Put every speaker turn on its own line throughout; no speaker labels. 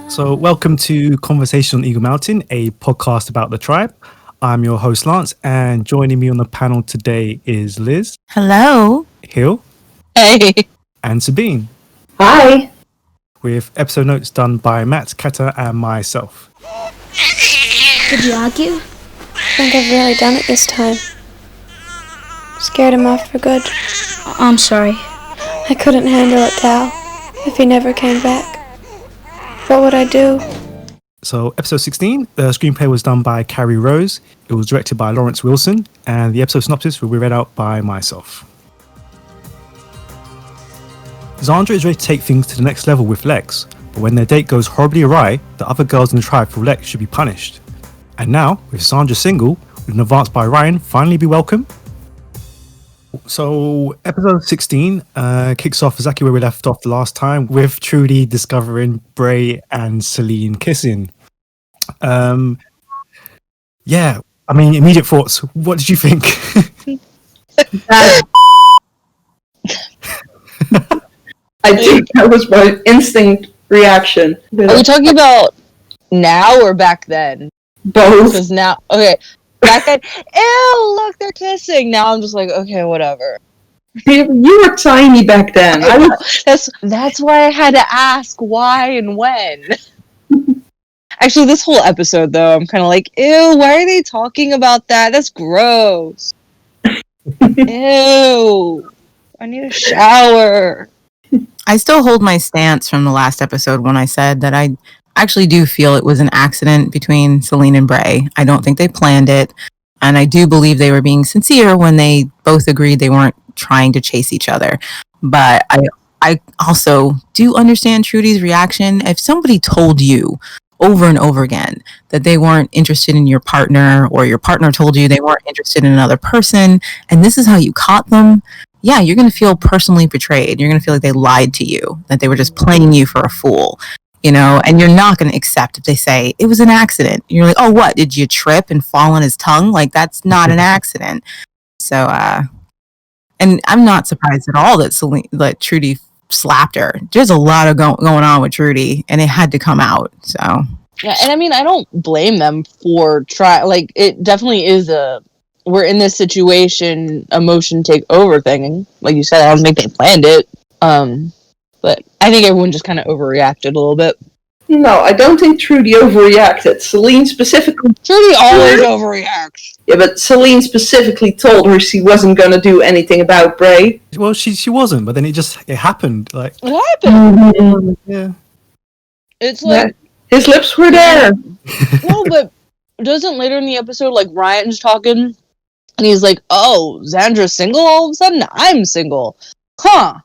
So welcome to Conversation on Eagle Mountain, a podcast about the tribe. I'm your host, Lance, and joining me on the panel today is Liz.
Hello.
Hill.
Hey.
And Sabine.
Hi.
With episode notes done by Matt, Catha, and myself.
Did you argue? I think I've really done it this time. Scared him off for good.
I'm sorry.
I couldn't handle it, Tal, if he never came back. What would I do?
So episode 16, the screenplay was done by Carrie Rose. It was directed by Lawrence Wilson, and the episode synopsis will be read out by myself. Zandra is ready to take things to the next level with Lex, but when their date goes horribly awry, the other girls in the tribe feel Lex should be punished. And now, with Zandra single, with an advance by Ryan finally be welcome? So episode 16 kicks off exactly where we left off the last time, with Trudy discovering Bray and Celine kissing. Yeah, I mean, immediate thoughts. What did you think?
I think that was my instinct reaction.
Are we talking about now or back then?
Both.
Because now, okay, back then, ew, look, they're kissing. Now I'm just like, okay, whatever.
You were tiny back then.
That's why I had to ask why and when. Actually, this whole episode, though, I'm kind of like, ew, why are they talking about that? That's gross. Ew. I need a shower.
I still hold my stance from the last episode when I said that I actually do feel it was an accident between Celine and Bray. I don't think they planned it. And I do believe they were being sincere when they both agreed they weren't trying to chase each other. But I also do understand Trudy's reaction. If somebody told you over and over again that they weren't interested in your partner, or your partner told you they weren't interested in another person, and this is how you caught them, yeah, you're going to feel personally betrayed. You're going to feel like they lied to you, that they were just playing you for a fool, you know, and you're not going to accept if they say it was an accident. You're like, oh, what? Did you trip and fall on his tongue? Like, that's not an accident. So, and I'm not surprised at all that Trudy slapped her. There's a lot of going on with Trudy, and it had to come out. So
yeah, and I mean, I don't blame them for like, it definitely is we're in this situation, emotion take over thing, and like you said, I don't think they planned it. But I think everyone just kind of overreacted a little bit.
No, I don't think Trudy overreacted. Celine specifically...
Trudy always overreacts.
Yeah, but Celine specifically told her she wasn't going to do anything about Bray.
Well, she wasn't, but then it happened. Like,
it happened.
Mm-hmm.
Yeah.
It's like...
His lips were there.
No, but doesn't later in the episode, like, Ryan's talking, and he's like, oh, Zandra's single all of a sudden? I'm single. Huh.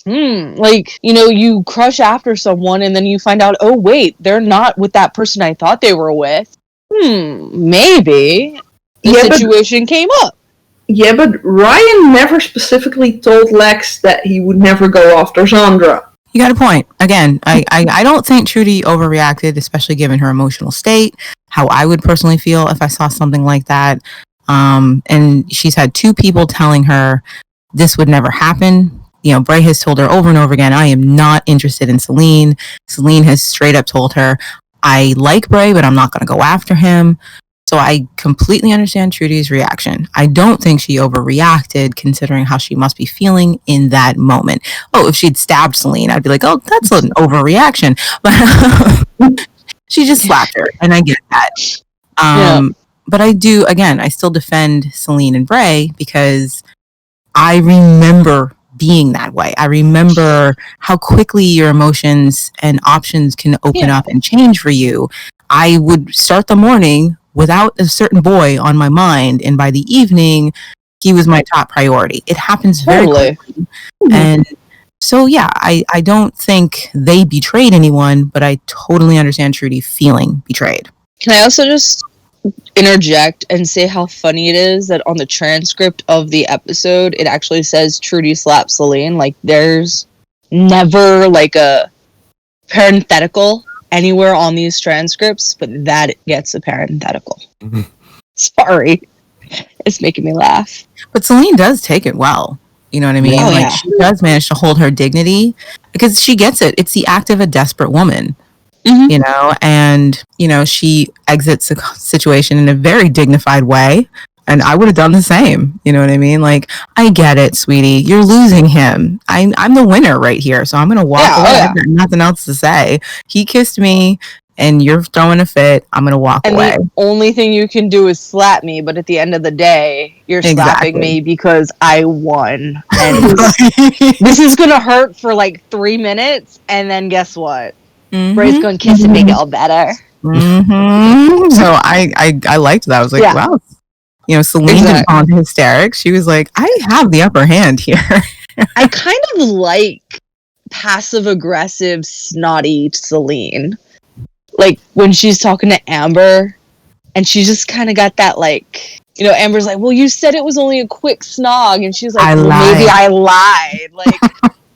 Like, you know, you crush after someone and then you find out, oh, wait, they're not with that person I thought they were with. Maybe the situation came up.
Yeah, but Ryan never specifically told Lex that he would never go after Zandra.
you got a point. Again, I don't think Trudy overreacted, especially given her emotional state, how I would personally feel if I saw something like that. And she's had two people telling her this would never happen. You know, Bray has told her over and over again, I am not interested in Celine. Celine has straight up told her, I like Bray, but I'm not going to go after him. So I completely understand Trudy's reaction. I don't think she overreacted considering how she must be feeling in that moment. Oh, if she'd stabbed Celine, I'd be like, oh, that's an overreaction. But she just slapped her, and I get that. But I do, again, I still defend Celine and Bray because I remember being that way. I remember how quickly your emotions and options can open up and change for you. I would start the morning without a certain boy on my mind, and by the evening, he was my top priority. It happens very quickly. And so, yeah, I don't think they betrayed anyone, but I totally understand Trudy feeling betrayed.
Can I also just interject and say how funny it is that on the transcript of the episode it actually says Trudy slapped Celine? Like, there's never like a parenthetical anywhere on these transcripts, but that gets a parenthetical.
Mhm.
Sorry. It's making me laugh.
But Celine does take it well. You know what I mean?
Oh,
Like,
yeah.
she does manage to hold her dignity because she gets it. It's the act of a desperate woman,
Mhm.
you know, and, you know, she exits the situation in a very dignified way. And I would have done the same. You know what I mean? Like, I get it, sweetie. You're losing him. I'm the winner right here. So I'm going to walk
Yeah, oh,
away.
yeah.
I've got nothing else to say. He kissed me and you're throwing a fit. I'm going to walk
And
away.
the only thing you can do is slap me, but at the end of the day, you're slapping
Exactly.
me because I won. And this is going to hurt for like 3 minutes, and then guess what? Bray's
Mhm.
going to kiss and make it all better.
Mm-hmm. So I liked that. I was like,
Yeah.
wow. You know, Celine didn't
Exactly.
fall into hysterics. She was like, I have the upper hand here.
I kind of like passive-aggressive, snotty Celine. Like, when she's talking to Amber, and she just kind of got that, like, you know, Amber's like, well, you said it was only a quick snog, and she's like,
I
maybe
lied.
I lied. Like,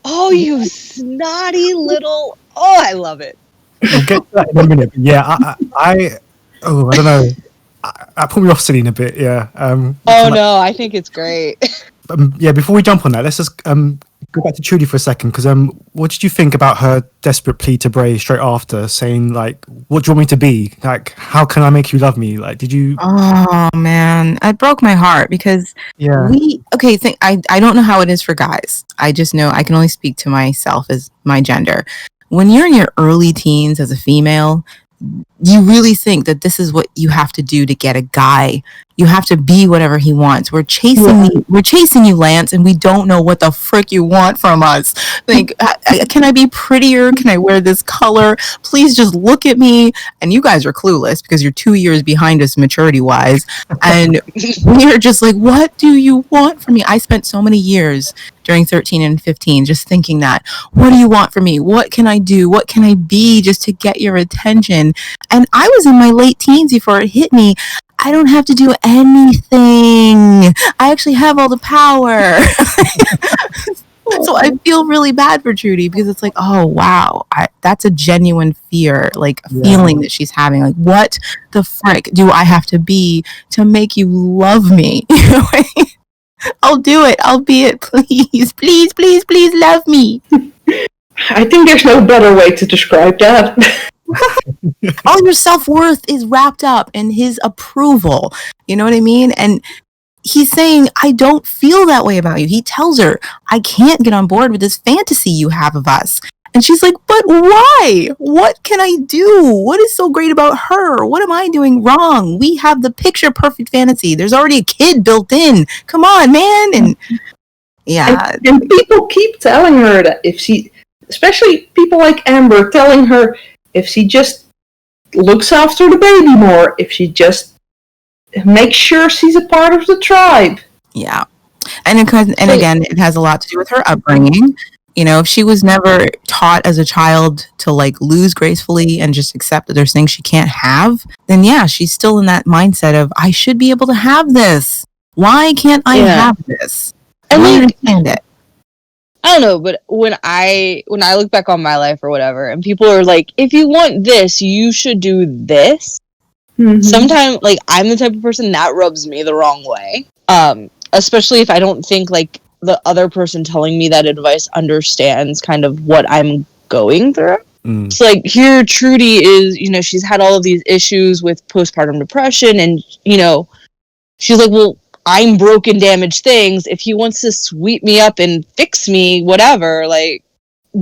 oh, you snotty little... Oh, I love it.
We'll get to that in a minute. But yeah, I don't know. I put me off Celine a bit. Yeah.
Oh, no, I think it's great.
Yeah. Before we jump on that, let's just go back to Trudy for a second, because what did you think about her desperate plea to Bray straight after, saying like, "What do you want me to be? Like, how can I make you love me?" Like, did you?
Oh man, it broke my heart because
Yeah.
I don't know how it is for guys. I just know I can only speak to myself as my gender. When you're in your early teens as a female, you really think that this is what you have to do to get a guy. You have to be whatever he wants. We're chasing you, Lance, and we don't know what the frick you want from us. Like, can I be prettier? Can I wear this color? Please just look at me. And you guys are clueless because you're 2 years behind us maturity-wise. And we're just like, what do you want from me? I spent so many years during 13 and 15 just thinking that, what do you want from me? What can I do? What can I be just to get your attention? And I was in my late teens before it hit me. I don't have to do anything. I actually have all the power. So I feel really bad for Trudy because it's like, oh, wow, that's a genuine fear, like feeling that she's having. Like, what the frick do I have to be to make you love me? I'll do it. I'll be it. Please, please, please, please love me.
I think there's no better way to describe that.
All your self-worth is wrapped up in his approval. You know what I mean? And he's saying, I don't feel that way about you. He tells her, I can't get on board with this fantasy you have of us. And she's like, but why? What can I do? What is so great about her? What am I doing wrong? We have the picture perfect fantasy. There's already a kid built in. Come on, man. And yeah.
And people keep telling her that if she, especially people like Amber, telling her if she just looks after the baby more, if she just makes sure she's a part of the tribe.
Yeah. And again, it has a lot to do with her upbringing. You know, if she was never taught as a child to like lose gracefully and just accept that there's things she can't have, then yeah, she's still in that mindset of, I should be able to have this. Why can't I have this? I don't understand it.
I don't know, but when I look back on my life or whatever, and people are like, if you want this, you should do this. Mm-hmm. Sometimes, like, I'm the type of person that rubs me the wrong way. Especially if I don't think, like, the other person telling me that advice understands kind of what I'm going through. It's like, here Trudy is, you know, she's had all of these issues with postpartum depression, and, you know, she's like, well, I'm broken, damaged things. If he wants to sweep me up and fix me, whatever, like,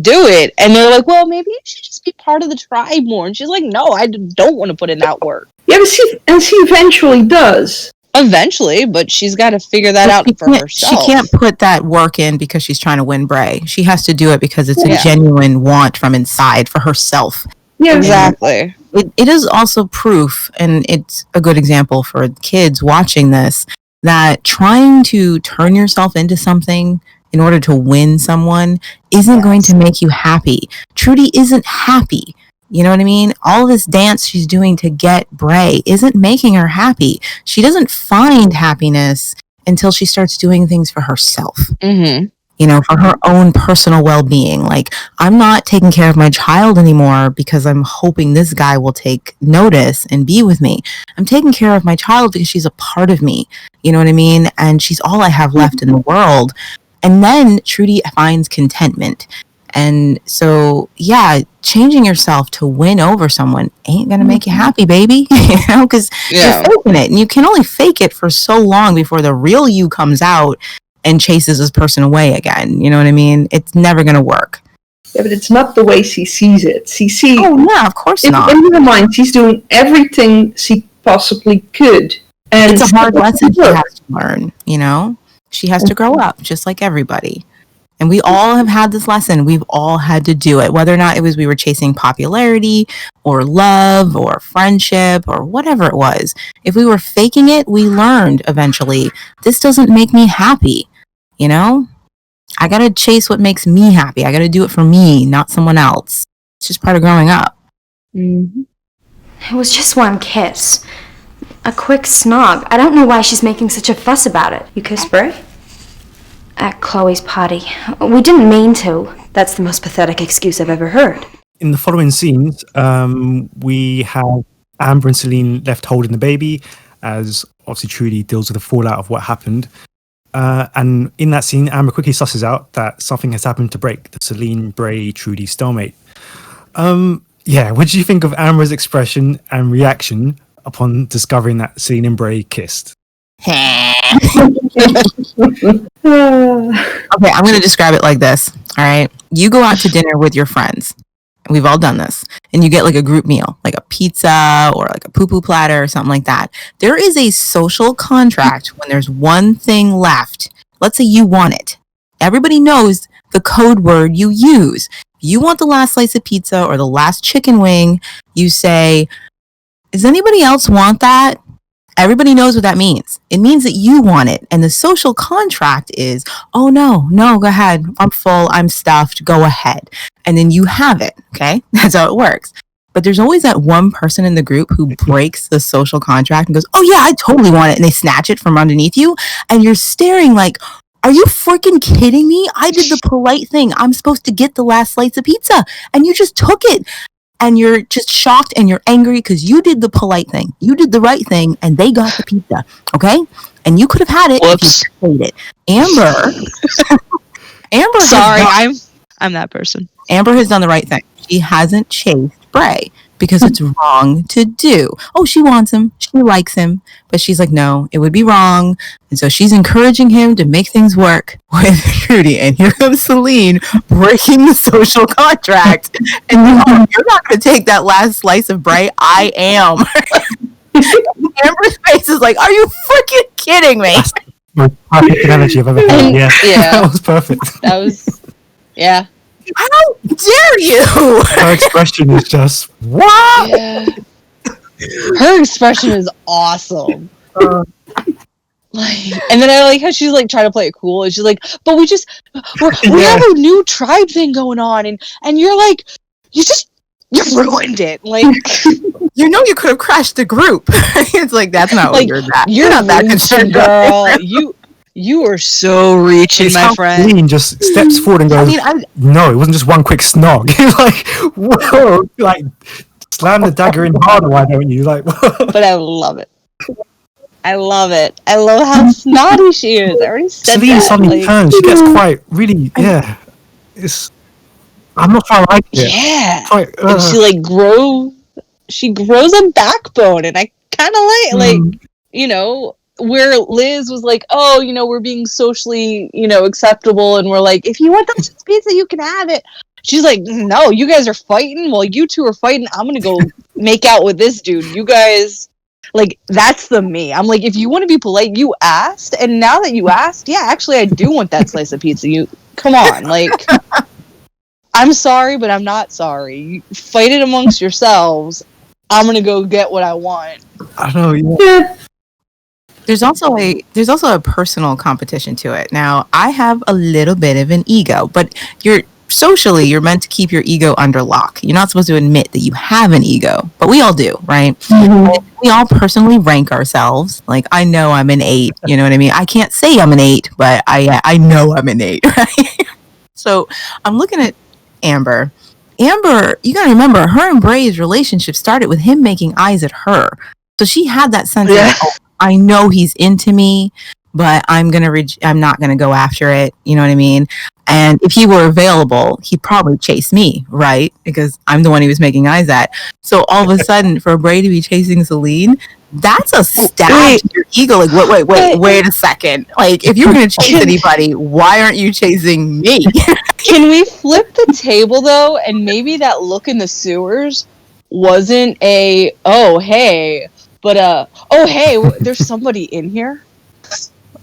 do it. And they're like, well, maybe you should just be part of the tribe more. And she's like, no, I don't want to put in that work.
Yeah, but she eventually does.
Eventually, but she's got to figure that out for herself.
She can't put that work in because she's trying to win Bray. She has to do it because it's a genuine want from inside for herself.
Yeah,
exactly.
It is also proof, and it's a good example for kids watching this, that trying to turn yourself into something in order to win someone isn't going to make you happy. Trudy isn't happy. You know what I mean? All this dance she's doing to get Bray isn't making her happy. She doesn't find happiness until she starts doing things for herself.
Mm-hmm.
for her own personal well-being. Like, I'm not taking care of my child anymore because I'm hoping this guy will take notice and be with me. I'm taking care of my child because she's a part of me. You know what I mean? And she's all I have left in the world. And then Trudy finds contentment. And so, yeah, changing yourself to win over someone ain't going to make you happy, baby. Because you're faking it. And you can only fake it for so long before the real you comes out and chases this person away again. You know what I mean? It's never going to work.
Yeah, but it's not the way she sees it.
Oh, yeah, of course not.
In her mind, she's doing everything she possibly could. And
it's a hard lesson she has to learn, She has to grow up, just like everybody. And we all have had this lesson. We've all had to do it, whether or not it was we were chasing popularity or love or friendship or whatever it was. If we were faking it, we learned eventually, this doesn't make me happy. I got to chase what makes me happy. I got to do it for me, not someone else. It's just part of growing up.
Mm-hmm. It was just one kiss. A quick snog. I don't know why she's making such a fuss about it. You kissed Bray? At Chloe's party. We didn't mean to. That's the most pathetic excuse I've ever heard.
In the following scenes, we have Amber and Celine left holding the baby, as obviously Trudy deals with the fallout of what happened. And in that scene, Amber quickly susses out that something has happened to break the Celine, Bray, Trudy stalemate. What did you think of Amber's expression and reaction upon discovering that Celine and Bray kissed?
Okay, I'm going to describe it like this. All right. You go out to dinner with your friends. We've all done this. And you get like a group meal, like a pizza or like a poo-poo platter or something like that. There is a social contract when there's one thing left. Let's say you want it. Everybody knows the code word you use. If you want the last slice of pizza or the last chicken wing, you say, does anybody else want that? Everybody knows what that means. It means that you want it. And the social contract is, oh, no, go ahead. I'm full. I'm stuffed. Go ahead. And then you have it. Okay. That's how it works. But there's always that one person in the group who breaks the social contract and goes, oh, yeah, I totally want it. And they snatch it from underneath you. And you're staring like, are you freaking kidding me? I did the polite thing. I'm supposed to get the last slice of pizza. And you just took it. And you're just shocked and you're angry because you did the polite thing. You did the right thing and they got the pizza. Okay? And you could have had it if you paid it. Amber
Sorry, I'm that person.
Amber has done the right thing. She hasn't chased Bray because it's wrong to do. Oh, she wants him. She likes him. But she's like, no, it would be wrong. And so she's encouraging him to make things work with Trudy. And here comes Celine breaking the social contract. And you're not going to take that last slice of Bray. I am. Amber's face is like, are you freaking kidding me?
That's the most perfect analogy I've ever heard. Yeah. That was perfect.
That was, yeah.
How dare you?
Her expression is just, what?
Yeah. Her expression is awesome. And then I like how she's like trying to play it cool, and she's like, "But we have a new tribe thing going on, and you're like, you ruined it. Like,
you could have crashed the group. It's like that's not
like,
what you're that.
You're
not that concerned,
girl. You are so reaching,
it's
my friend.
Celine just steps forward and goes, no, it wasn't just one quick snog. Like, whoa, like, slam the dagger in harder, why don't you? Like, whoa.
But I love it. I love it. I love how snotty she is. I already said
Celine
that.
suddenly turns. She gets quite, really, yeah. I'm not sure I like it.
Yeah.
Quite,
and she like grows a backbone, and I kind of like, where Liz was like, oh, we're being socially, acceptable, and we're like, if you want that pizza, you can have it. She's like, no, you guys are fighting. Well, you two are fighting. I'm gonna go make out with this dude. You guys, like, that's the me. I'm like, if you want to be polite, you asked, and now that you asked, yeah, actually, I do want that slice of pizza. You come on, like, I'm sorry, but I'm not sorry. You fight it amongst yourselves. I'm gonna go get what I want.
I don't know. Yeah.
There's also a personal competition to it. Now, I have a little bit of an ego, but socially, you're meant to keep your ego under lock. You're not supposed to admit that you have an ego, but we all do, right?
Mhm.
We all personally rank ourselves. Like, I know I'm an 8. You know what I mean? I can't say I'm an 8, but I know I'm an 8, right? So I'm looking at Amber. Amber, you gotta remember, her and Bray's relationship started with him making eyes at her. So she had that sense of, oh, I know he's into me, but I'm not gonna go after it. You know what I mean? And if he were available, he'd probably chase me, right? Because I'm the one he was making eyes at. So all of a sudden, for Bray to be chasing Celine, that's a stab to your ego. Like, wait a second. Like, if you're gonna chase anybody, why aren't you chasing me?
Can we flip the table though, and maybe that look in the sewers wasn't a oh hey, but oh hey, there's somebody in here.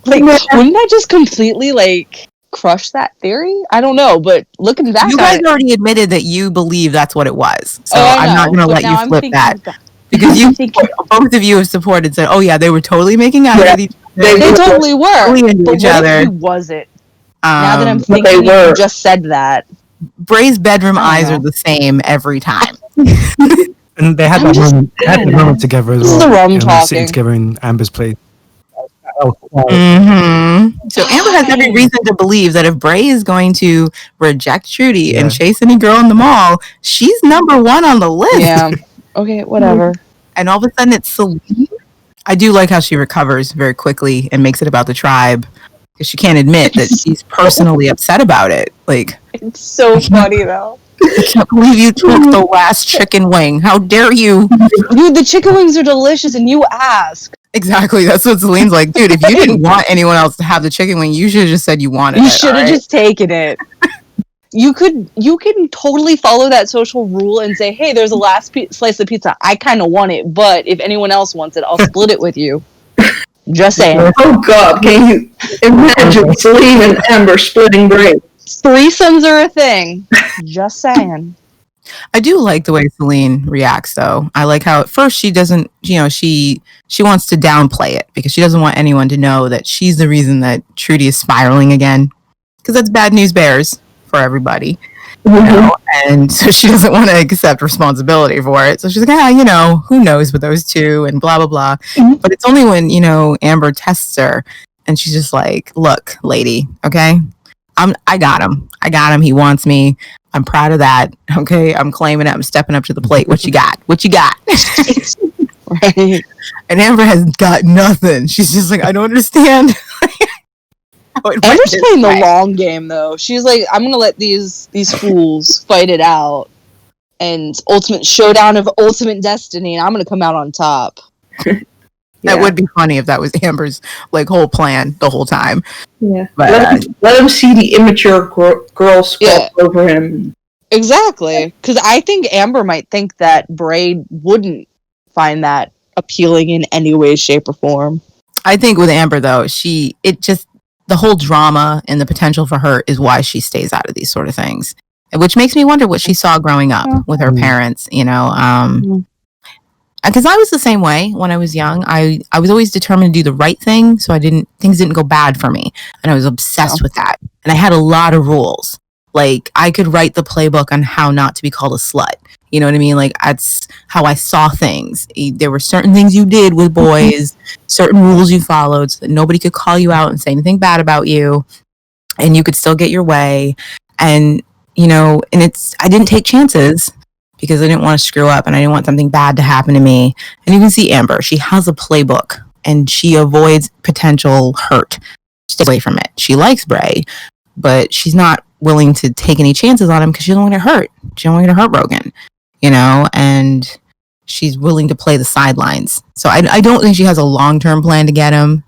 Like, wouldn't that just completely like crush that theory? I don't know, but looking back,
You guys already admitted that you believe that's what it was, so
I
I'm not
know,
gonna
but
let
now
you
I'm
flip
thinking
that
back.
because you
Thinking-
both of you have supported. Said, oh yeah, they were totally making eyes at each other.
They totally were.
Totally into
But
each
what
other.
if he wasn't? Now that I'm
But
thinking,
they were.
you just said that.
Bray's bedroom
I don't
eyes
know.
are the same every time.
And they had
I'm
that
just-
moment. They had the moment together as
This is
well.
the rum
you know,
talking.
sitting together in Amber's place.
So Amber has every reason to believe that if Bray is going to reject Trudy and chase any girl in the mall, she's number 1 on the list.
Yeah. Okay, whatever.
And all of a sudden it's Celine. I do like how she recovers very quickly and makes it about the tribe because she can't admit that she's personally upset about it. Like,
It's so funny though.
I can't believe you took the last chicken wing. How dare you?
Dude, the chicken wings are delicious, and you asked.
Exactly. That's what Celine's like. Dude, if you didn't want anyone else to have the chicken wing, you should have just said you wanted it.
You should have
alright?
just taken it. You can totally follow that social rule and say, "Hey, there's a last slice of pizza. I kind of want it, but if anyone else wants it, I'll split it with you." Just saying.
Oh God, can you imagine Celine and Amber splitting brains?
Threesomes are a thing. Just saying.
I do like the way Celine reacts, though. I like how at first she doesn't, she wants to downplay it because she doesn't want anyone to know that she's the reason that Trudy is spiraling again. Because that's bad news bears for everybody. And so she doesn't want to accept responsibility for it. So she's like, who knows with those two and blah, blah, blah. But it's only when, Amber tests her and she's just like, look, lady, okay? I got him. He wants me. I'm proud of that. Okay. I'm claiming it. I'm stepping up to the plate. What you got?
Right.
And Amber has got nothing. She's just like, I don't understand.
Amber's playing the long game, though. She's like, I'm gonna let these fools fight it out, and ultimate showdown of ultimate destiny, and I'm gonna come out on top.
That would be funny if that was Amber's whole plan the whole time.
Yeah,
But,
let him see the immature girl squat over him.
Exactly, because I think Amber might think that Bray wouldn't find that appealing in any way, shape, or form.
I think with Amber though, the whole drama and the potential for her is why she stays out of these sort of things, which makes me wonder what she saw growing up with her parents. Because I was the same way when I was young. I was always determined to do the right thing, so things didn't go bad for me, and I was obsessed with that. And I had a lot of rules. Like, I could write the playbook on how not to be called a slut. You know what I mean? Like, that's how I saw things. There were certain things you did with boys, certain rules you followed, so that nobody could call you out and say anything bad about you, and you could still get your way. And I didn't take chances because I didn't want to screw up and I didn't want something bad to happen to me. And you can see Amber, she has a playbook and she avoids potential hurt. Stay away from it. She likes Bray, but she's not willing to take any chances on him because she doesn't want to get hurt. She don't want to get her heart broken, and she's willing to play the sidelines. So I don't think she has a long-term plan to get him.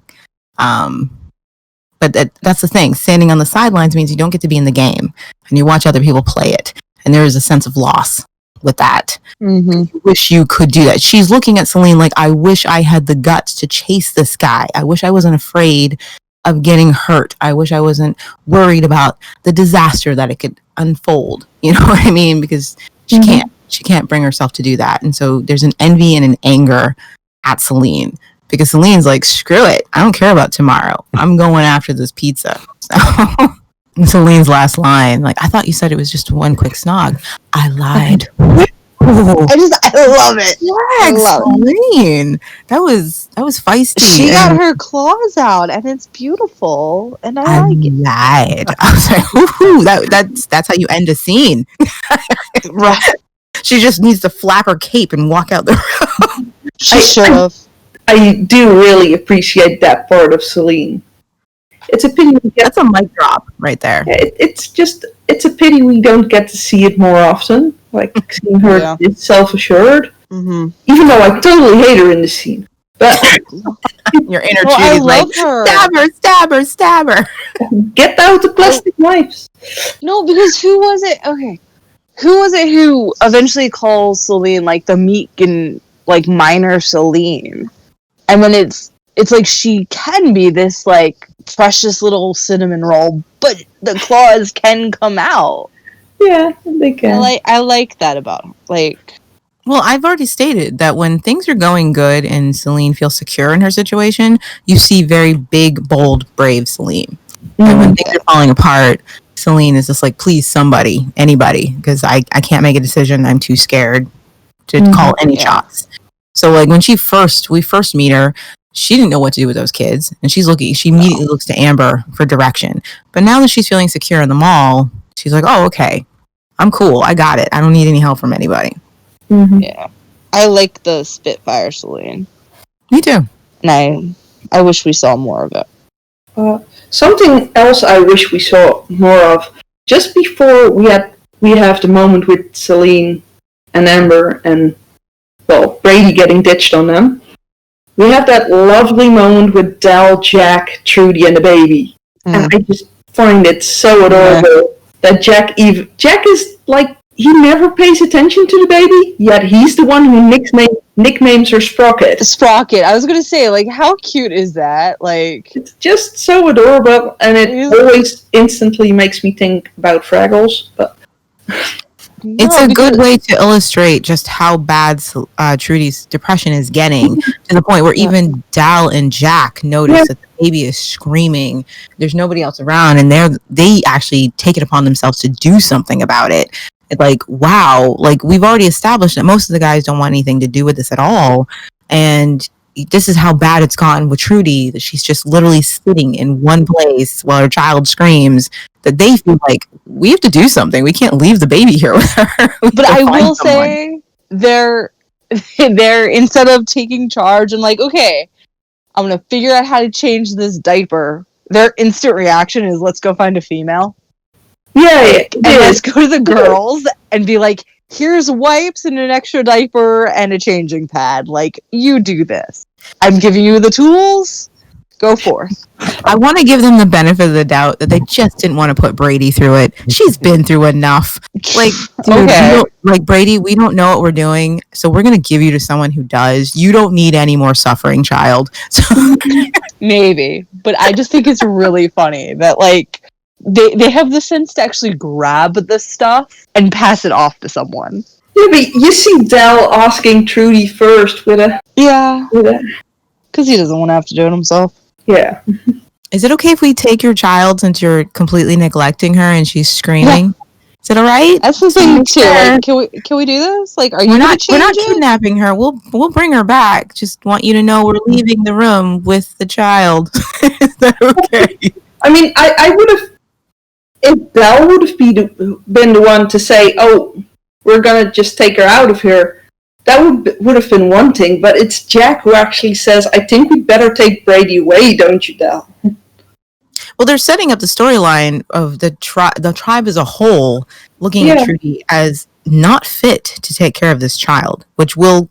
But that's the thing. Standing on the sidelines means you don't get to be in the game and you watch other people play it. And there is a sense of loss with that.
Mm-hmm.
You wish you could do that. She's looking at Celine like, I wish I had the guts to chase this guy. I wish I wasn't afraid of getting hurt. I wish I wasn't worried about the disaster that it could unfold. You know what I mean? Because she can't bring herself to do that. And so there's an envy and an anger at Celine because Celine's like, screw it. I don't care about tomorrow. I'm going after this pizza. So And Celine's last line, like, I thought you said it was just one quick snog. I lied. Oh,
I love it. I love it.
Celine. That was feisty.
She got
and
her claws out, and it's beautiful, and I
I
like it.
lied. I was like, woohoo, that's how you end a scene.
Right.
She just needs to flap her cape and walk out the room.
She should have.
I do really appreciate that part of Celine. It's a pity we get.
That's a mic drop right there.
It's a pity we don't get to see it more often. Like seeing her is self-assured.
Mm-hmm.
Even though I totally hate her in the scene. But
Your inner
Well, I
Judy's like,
love her.
stab her.
get out the plastic knives.
No, because who was it? Okay. Who was it who eventually calls Celine like the meek and like minor Celine? And then it's like she can be this like precious little cinnamon roll, but the claws can come out.
Yeah, they can.
I like that about her. Like,
Well, I've already stated that when things are going good and Celine feels secure in her situation, you see very big, bold, brave Celine. And when things are falling apart, Celine is just like, please, somebody, anybody, because I can't make a decision. I'm too scared to call any shots. So like when we first meet her, she didn't know what to do with those kids. And she immediately looks to Amber for direction. But now that she's feeling secure in the mall, she's like, oh, okay, I'm cool. I got it. I don't need any help from anybody.
Mm-hmm.
yeah, I like the Spitfire Celine,
Me too.
and I wish we saw more of it.
Something else I wish we saw more of. Just before we have the moment with Celine and Amber and, well, Brady getting ditched on them, we have that lovely moment with Dal, Jack, Trudy, and the baby. And I just find it so adorable that Jack is like, he never pays attention to the baby, yet he's the one who nicknames her Sprocket.
Sprocket. I was gonna say, like, how cute is that? Like,
It's just so adorable, and it always instantly makes me think about Fraggles. But
It's a good way to illustrate just how bad Trudy's depression is getting, to the point where even Dal and Jack notice that the baby is screaming. There's nobody else around, and they actually take it upon themselves to do something about it. It's like, wow, like we've already established that most of the guys don't want anything to do with this at all, and this is how bad it's gotten with Trudy, that she's just literally sitting in one place while her child screams, that they feel like, we have to do something. We can't leave the baby here with her.
But I will say, they're instead of taking charge and like, okay, I'm gonna figure out how to change this diaper, their instant reaction is, let's go find a female.
and
Let's go to the girls and be like, here's wipes and an extra diaper and a changing pad. Like, you do this. I'm giving you the tools. Go forth.
I want to give them the benefit of the doubt that they just didn't want to put Brady through it. She's been through enough. Like, dude, like Brady, we don't know what we're doing, so we're going to give you to someone who does. You don't need any more suffering, child. So
Maybe. But I just think it's really funny that, like, they have the sense to actually grab the stuff and pass it off to someone.
Yeah, but you see Dal asking Trudy first with a...
Yeah. Because he doesn't want to have to do it himself.
Yeah.
is it okay if we take your child since you're completely neglecting her and she's screaming? Yeah. Is it all right?
That's the thing too. Like, can we do this? Like, are you not
kidnapping her. We'll bring her back. Just want you to know we're leaving the room with the child. Is that okay?
I mean, I would have, if Dal would have been the one to say, oh, we're gonna just take her out of here, that would have been one thing, but it's Jack who actually says, I think we'd better take Brady away, don't you, Dal?
Well, they're setting up the storyline of the tribe as a whole, looking at Trudy as not fit to take care of this child, which will,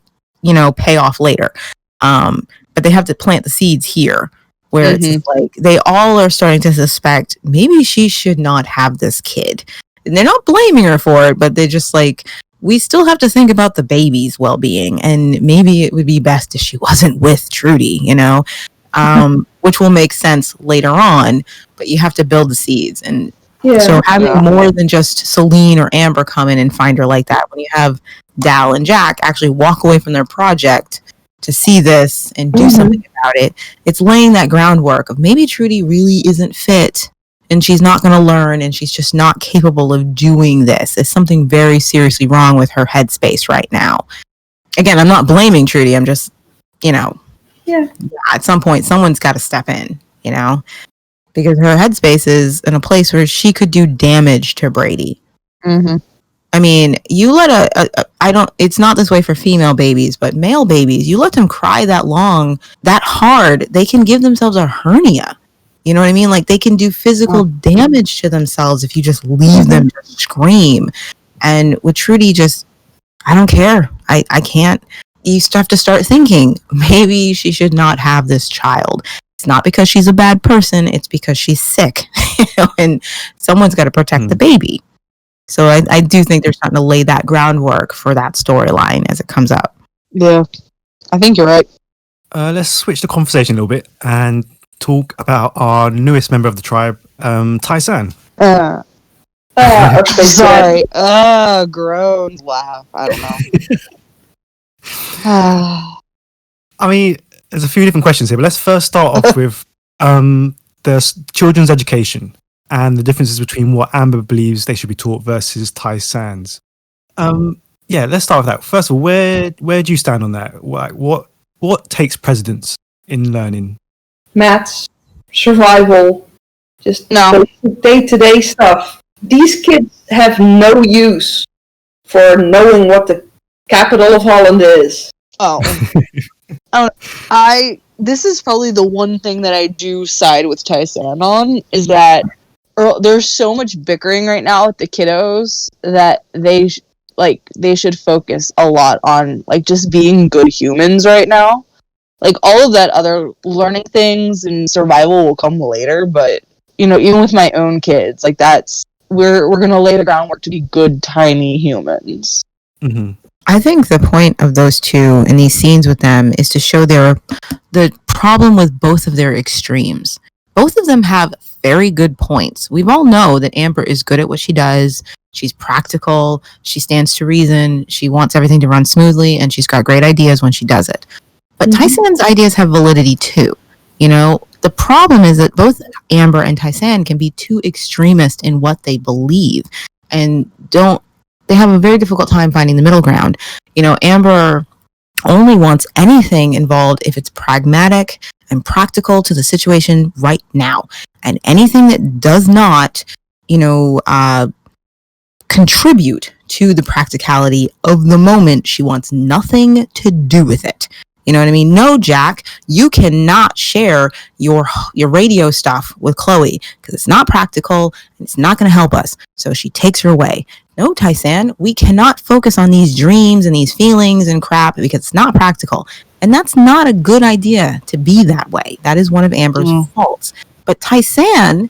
pay off later. But they have to plant the seeds here, where it's like they all are starting to suspect maybe she should not have this kid. And they're not blaming her for it, but they're just like, we still have to think about the baby's well-being, and maybe it would be best if she wasn't with Trudy, which will make sense later on, but you have to build the seeds. And so having more than just Celine or Amber come in and find her like that, when you have Dal and Jack actually walk away from their project to see this and do something about it, it's laying that groundwork of maybe Trudy really isn't fit and she's not going to learn, and she's just not capable of doing this. There's something very seriously wrong with her headspace right now. Again, I'm not blaming Trudy. I'm just, at some point, someone's got to step in, because her headspace is in a place where she could do damage to Brady.
Mm-hmm.
I mean, you let it's not this way for female babies, but male babies, you let them cry that long, that hard, they can give themselves a hernia. You know what I mean? Like, they can do physical damage to themselves if you just leave them to scream. And with Trudy, I don't care. I can't. You have to start thinking, maybe she should not have this child. It's not because she's a bad person. It's because she's sick. And someone's got to protect the baby. So I do think they're starting to lay that groundwork for that storyline as it comes up.
Yeah, I think you're right.
Let's switch the conversation a little bit and talk about our newest member of the tribe, Tyson.
Sorry. Groans. Laugh. I don't know.
I mean, there's a few different questions here, but let's first start off with the children's education and the differences between what Amber believes they should be taught versus Tyson's. Let's start with that. First of all, where do you stand on that? What takes precedence in learning?
Maths, survival, just day-to-day stuff. These kids have no use for knowing what the capital of Holland is.
Oh. This is probably the one thing that I do side with Tyson on, is that there's so much bickering right now with the kiddos that they should focus a lot on just being good humans right now. All of that other learning things and survival will come later, but even with my own kids, we're gonna lay the groundwork to be good tiny humans.
Mm-hmm.
I think the point of those two in these scenes with them is to show the problem with both of their extremes. Both of them have very good points. We all know that Amber is good at what she does. She's practical. She stands to reason. She wants everything to run smoothly, and she's got great ideas when she does it. But Tyson's ideas have validity too. The problem is that both Amber and Tyson can be too extremist in what they believe, and they have a very difficult time finding the middle ground. Amber only wants anything involved if it's pragmatic and practical to the situation right now. And anything that does not, contribute to the practicality of the moment, she wants nothing to do with it. You know what I mean? No, Jack, you cannot share your radio stuff with Chloe because it's not practical and it's not going to help us. So she takes her away. No, Tyson, we cannot focus on these dreams and these feelings and crap because it's not practical. And that's not a good idea to be that way. That is one of Amber's faults. But Tyson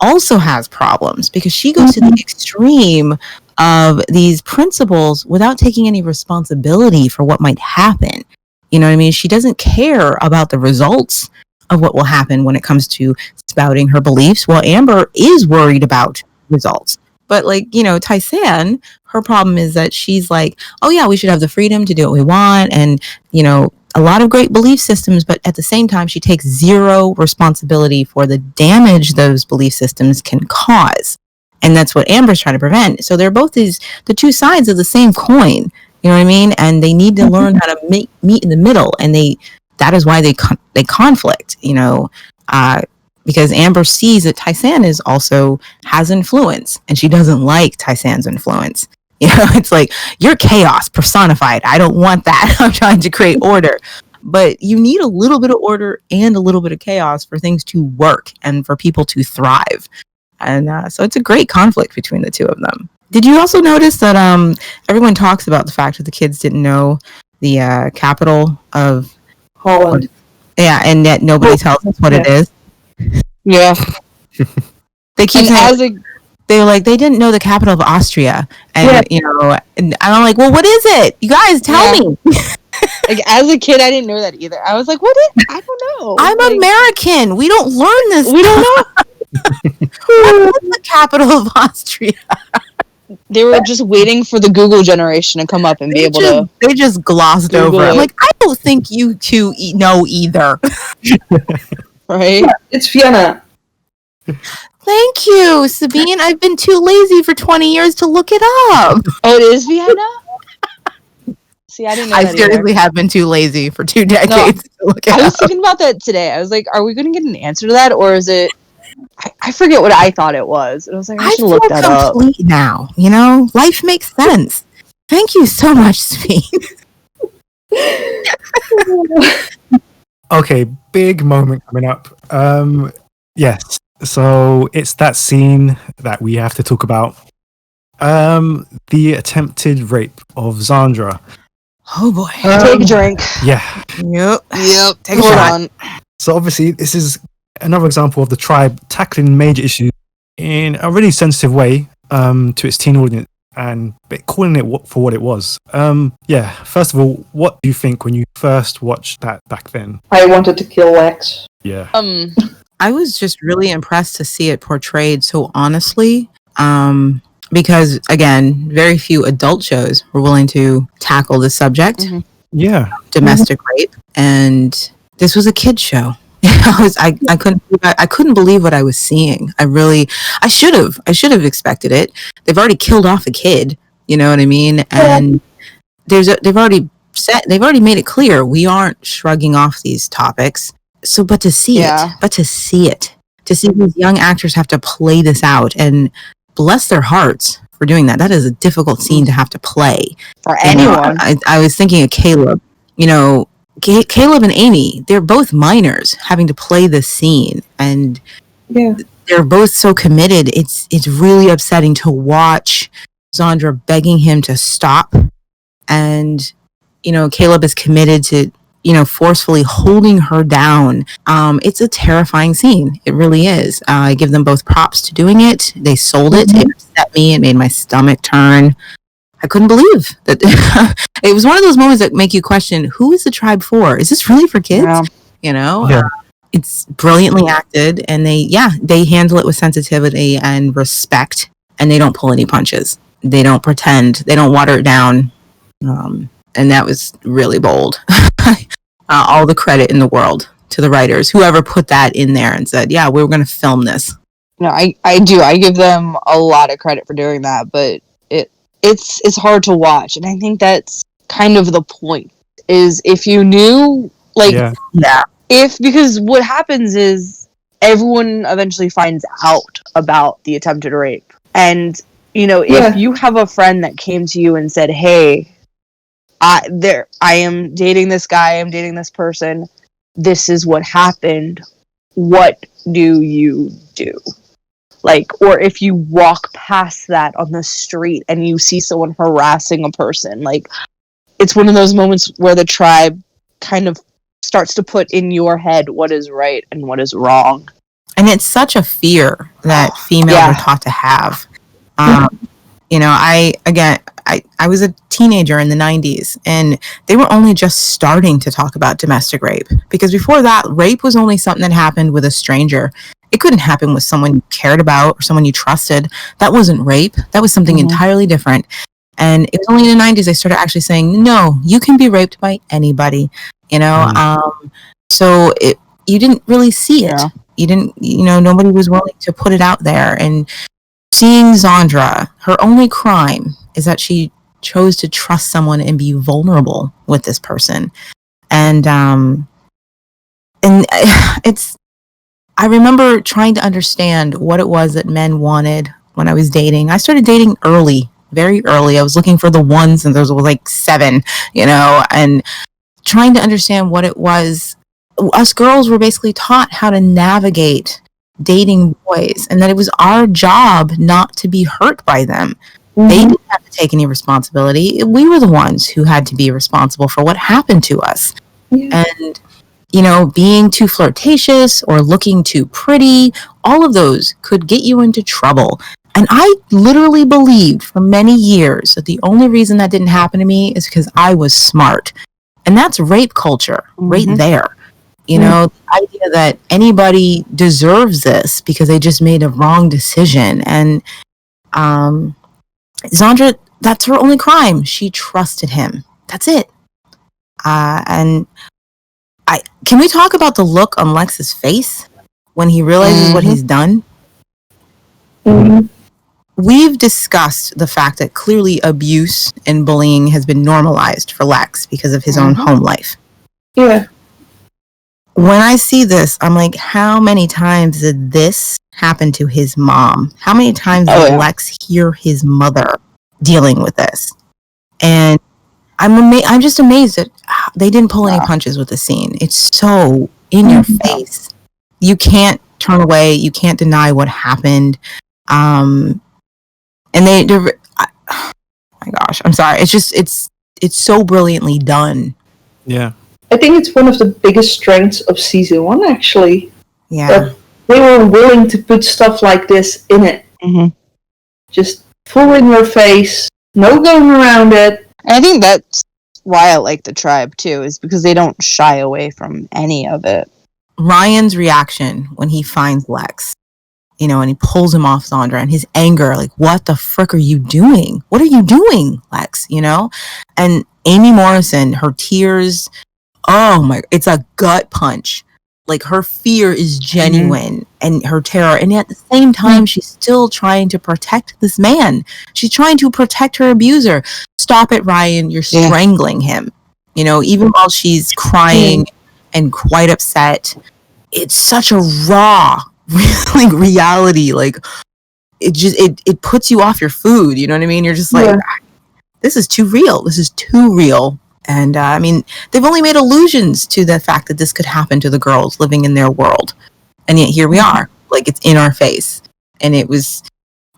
also has problems because she goes to the extreme of these principles without taking any responsibility for what might happen. You know what I mean? She doesn't care about the results of what will happen when it comes to spouting her beliefs. Well, Amber is worried about results. But Tyson, her problem is that she's like, oh yeah, we should have the freedom to do what we want. And, a lot of great belief systems, but at the same time, she takes zero responsibility for the damage those belief systems can cause. And that's what Amber's trying to prevent. So they're both the two sides of the same coin. You know what I mean? And they need to learn how to meet in the middle. And that is why they conflict, because Amber sees that Tyson has influence, and she doesn't like Tyson's influence. It's like, you're chaos personified. I don't want that. I'm trying to create order. But you need a little bit of order and a little bit of chaos for things to work and for people to thrive. And so it's a great conflict between the two of them. Did you also notice that everyone talks about the fact that the kids didn't know the capital of
Holland?
Yeah, and yet nobody tells us what it is.
Yeah.
They keep saying, they didn't know the capital of Austria. And, and I'm like, well, what is it? You guys tell me.
As a kid, I didn't know that either. I was like, what is, I don't know.
I'm American. We don't learn this.
We don't know.
What is the capital of Austria?
They were just waiting for the Google generation to come up and be able to.
They just glossed
Google
over it.
it.
I'm like, I don't think you two know either.
Right?
It's Vienna.
Thank you, Sabine. I've been too lazy for 20 years to look it up.
Oh, it is Vienna? See, I didn't know
I
that
seriously
either.
have been too lazy for 2 decades to look it
I was
up.
thinking about that today. I was like, are we going to get an answer to that? Or is it... I forget what I thought it was. And I was like, I
I
should
feel
look that up.
complete now. You know, life makes sense. Thank you so much, Sabine.
Okay, big moment coming up. Yes. So it's that scene that we have to talk about. The attempted rape of Zandra.
Oh boy.
Take a drink.
Yeah.
Yep. Take a
Hold
shot.
on.
So obviously this is another example of the tribe tackling major issues in a really sensitive way to its teen audience and calling it for what it was. Yeah, first of all, what do you think when you first watched that back then?
I wanted to kill Lex.
Yeah.
I was just really impressed to see it portrayed so honestly. Because again, very few adult shows were willing to tackle the subject,
Yeah.
domestic rape, and this was a kid show. I couldn't believe what I was seeing. I should have expected it. They've already killed off a kid, you know what I mean? And they've already made it clear we aren't shrugging off these topics. So, but to see these young actors have to play this out, and bless their hearts for doing that. That is a difficult scene to have to play.
For anyone.
I was thinking of Caleb. You know, Caleb and Amy, they're both minors having to play this scene, and they're both so committed. It's really upsetting to watch Zandra begging him to stop, and you know, Caleb is committed to, you know, forcefully holding her down. It's a terrifying scene. It really is. I give them both props to doing it. They sold it. It upset me. It made my stomach turn. I couldn't believe that. It was one of those moments that make you question, who is the tribe for? Is this really for kids?
Yeah.
You know?
Yeah.
It's brilliantly acted, and they handle it with sensitivity and respect, and they don't pull any punches. They don't pretend. They don't water it down. And that was really bold. All the credit in the world to the writers, whoever put that in there and said, yeah, we're going to film this.
No, I do. I give them a lot of credit for doing that, but it's hard to watch. And I think that's kind of the point, is if you knew, like, because what happens is everyone eventually finds out about the attempted rape. And, you know, if you have a friend that came to you and said, hey, I am dating this guy, I'm dating this person, this is what happened, what do you do? Like, or if you walk past that on the street and you see someone harassing a person, like, it's one of those moments where the tribe kind of starts to put in your head what is right and what is wrong.
And it's such a fear that females are taught to have. You know, I was a teenager in the 90s, and they were only just starting to talk about domestic rape, because before that, rape was only something that happened with a stranger. It couldn't happen with someone you cared about or someone you trusted. That wasn't rape. That was something entirely different. And it was only in the 90s they started actually saying, no, you can be raped by anybody, you know? So you didn't really see it. You didn't, you know, nobody was willing to put it out there. And seeing Zandra, her only crime is that she chose to trust someone and be vulnerable with this person. And I remember trying to understand what it was that men wanted when I was dating. I started dating early, very early. I was looking for the ones, and there was like 7, you know, and trying to understand what it was. Us girls were basically taught how to navigate dating boys, and that it was our job not to be hurt by them. They didn't have to take any responsibility. We were the ones who had to be responsible for what happened to us. And, you know, being too flirtatious or looking too pretty, all of those could get you into trouble. And I literally believed for many years that the only reason that didn't happen to me is because I was smart. And that's rape culture right there. You know, the idea that anybody deserves this because they just made a wrong decision. And Zandra, that's her only crime. She trusted him. That's it. And can we talk about the look on Lex's face when he realizes what he's done?
Mhm.
We've discussed the fact that clearly abuse and bullying has been normalized for Lex because of his own home life.
Yeah.
When I see this, I'm like, how many times did this happen to his mom? How many times did Lex hear his mother dealing with this? And I'm just amazed that they didn't pull any punches with the scene. It's so in your face. You can't turn away. You can't deny what happened. And oh my gosh, I'm sorry. It's just, it's so brilliantly done.
Yeah.
I think it's one of the biggest strengths of season 1, actually.
Yeah.
That they were willing to put stuff like this in it.
Mm-hmm.
Just full in your face, no going around it.
And I think that's why I like the tribe, too, is because they don't shy away from any of it.
Ryan's reaction when he finds Lex, you know, and he pulls him off Zandra, and his anger, like, what the frick are you doing? What are you doing, Lex? You know? And Amy Morrison, her tears, oh my, it's a gut punch. Like, her fear is genuine and her terror. And at the same time, she's still trying to protect this man. She's trying to protect her abuser. Stop it, Ryan. You're strangling him. You know, even while she's crying and quite upset, it's such a raw, like, reality. Like, it just, it puts you off your food. You know what I mean? You're just like, this is too real. This is too real. And I mean, they've only made allusions to the fact that this could happen to the girls living in their world. And yet here we are, like, it's in our face. And it was,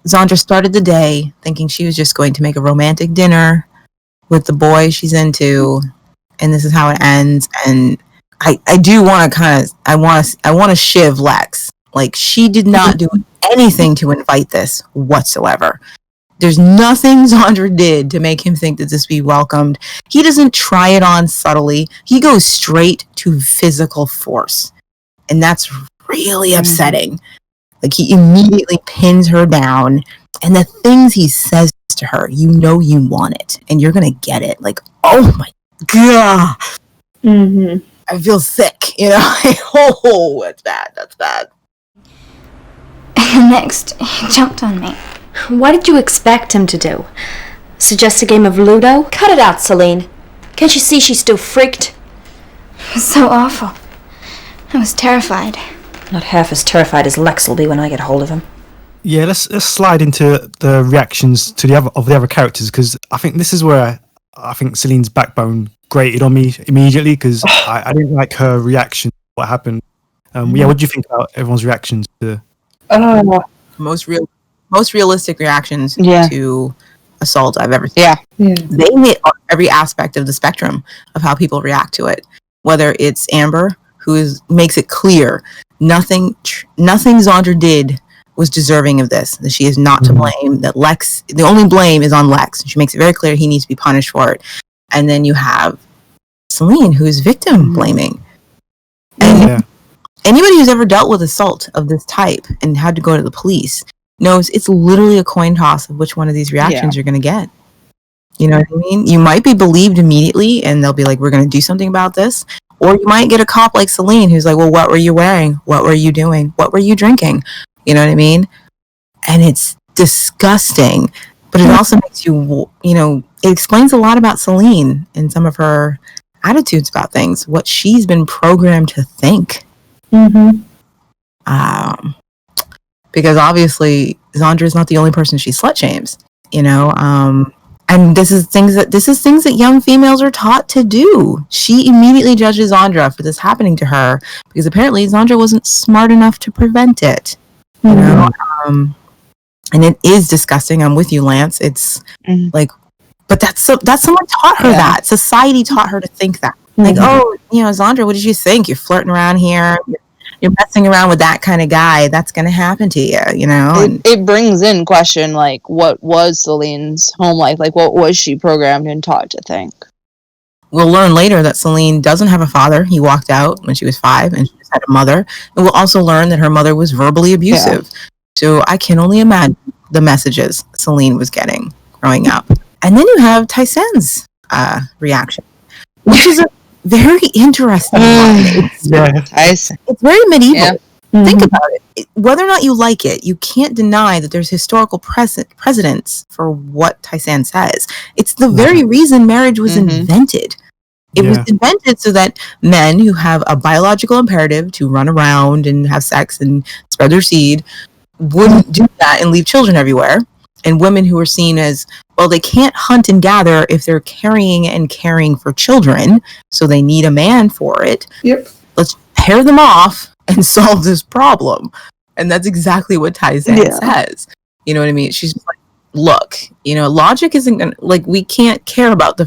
Zandra started the day thinking she was just going to make a romantic dinner with the boy she's into. And this is how it ends. And I do want to I want to shiv Lex. Like, she did not do anything to invite this whatsoever. There's nothing Zandra did to make him think that this be welcomed. He doesn't try it on subtly. He goes straight to physical force. And that's really upsetting. Like, he immediately pins her down. And the things he says to her, you know you want it. And you're going to get it. Like, oh my God.
Mm-hmm.
I feel sick. You know? Oh, that's bad. That's bad.
And next, he jumped on me. What did you expect him to do? Suggest a game of Ludo?
Cut it out, Celine. Can't you see she's still freaked?
It was so awful. I was terrified.
Not half as terrified as Lex will be when I get hold of him.
Yeah, let's slide into the reactions to the other characters, because I think this is where I think Celine's backbone grated on me immediately, because I didn't like her reaction to what happened. Yeah, what do you think about everyone's reactions to?
Most realistic reactions to assault I've ever seen.
Yeah.
They hit every aspect of the spectrum of how people react to it. Whether it's Amber, who makes it clear nothing Zandra did was deserving of this. That she is not to blame. That Lex, the only blame is on Lex. She makes it very clear he needs to be punished for it. And then you have Celine, who is victim blaming. And anybody who's ever dealt with assault of this type and had to go to the police knows it's literally a coin toss of which one of these reactions you're going to get. You know what I mean? You might be believed immediately and they'll be like, we're going to do something about this. Or you might get a cop like Celine who's like, well, what were you wearing? What were you doing? What were you drinking? You know what I mean? And it's disgusting. But it also makes you, you know, it explains a lot about Celine and some of her attitudes about things, what she's been programmed to think. Because obviously Zandra is not the only person she slut shames, you know, and this is things that young females are taught to do. She immediately judges Zandra for this happening to her because apparently Zandra wasn't smart enough to prevent it, you know, and it is disgusting. I'm with you, Lance. It's like, but that's someone taught her that. Society taught her to think that. Like, oh, you know, Zandra, what did you think? You're flirting around here. You're messing around with that kind of guy. That's going to happen to you, you know?
It brings in question, like, what was Celine's home life? Like, what was she programmed and taught to think?
We'll learn later that Celine doesn't have a father. He walked out when she was 5 and she just had a mother. And we'll also learn that her mother was verbally abusive. Yeah. So I can only imagine the messages Celine was getting growing up. And then you have Tyson's reaction, which is a very interesting one. It's very medieval. Think about it. Whether or not you like it, you can't deny that there's historical precedence for what Tyson says. It's the very reason marriage was invented. It was invented so that men who have a biological imperative to run around and have sex and spread their seed wouldn't do that and leave children everywhere. And women who are seen as, well, they can't hunt and gather if they're carrying and caring for children, so they need a man for it.
Yep.
Let's pair them off and solve this problem. And that's exactly what Tyson says. You know what I mean? She's like, look, you know, logic isn't gonna, like, we can't care about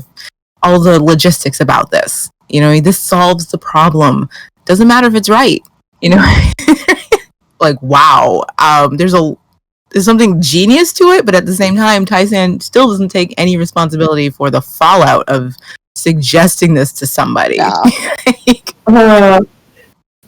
all the logistics about this. You know, this solves the problem. Doesn't matter if it's right. You know, like, wow. There's something genius to it, but at the same time, Tyson still doesn't take any responsibility for the fallout of suggesting this to somebody.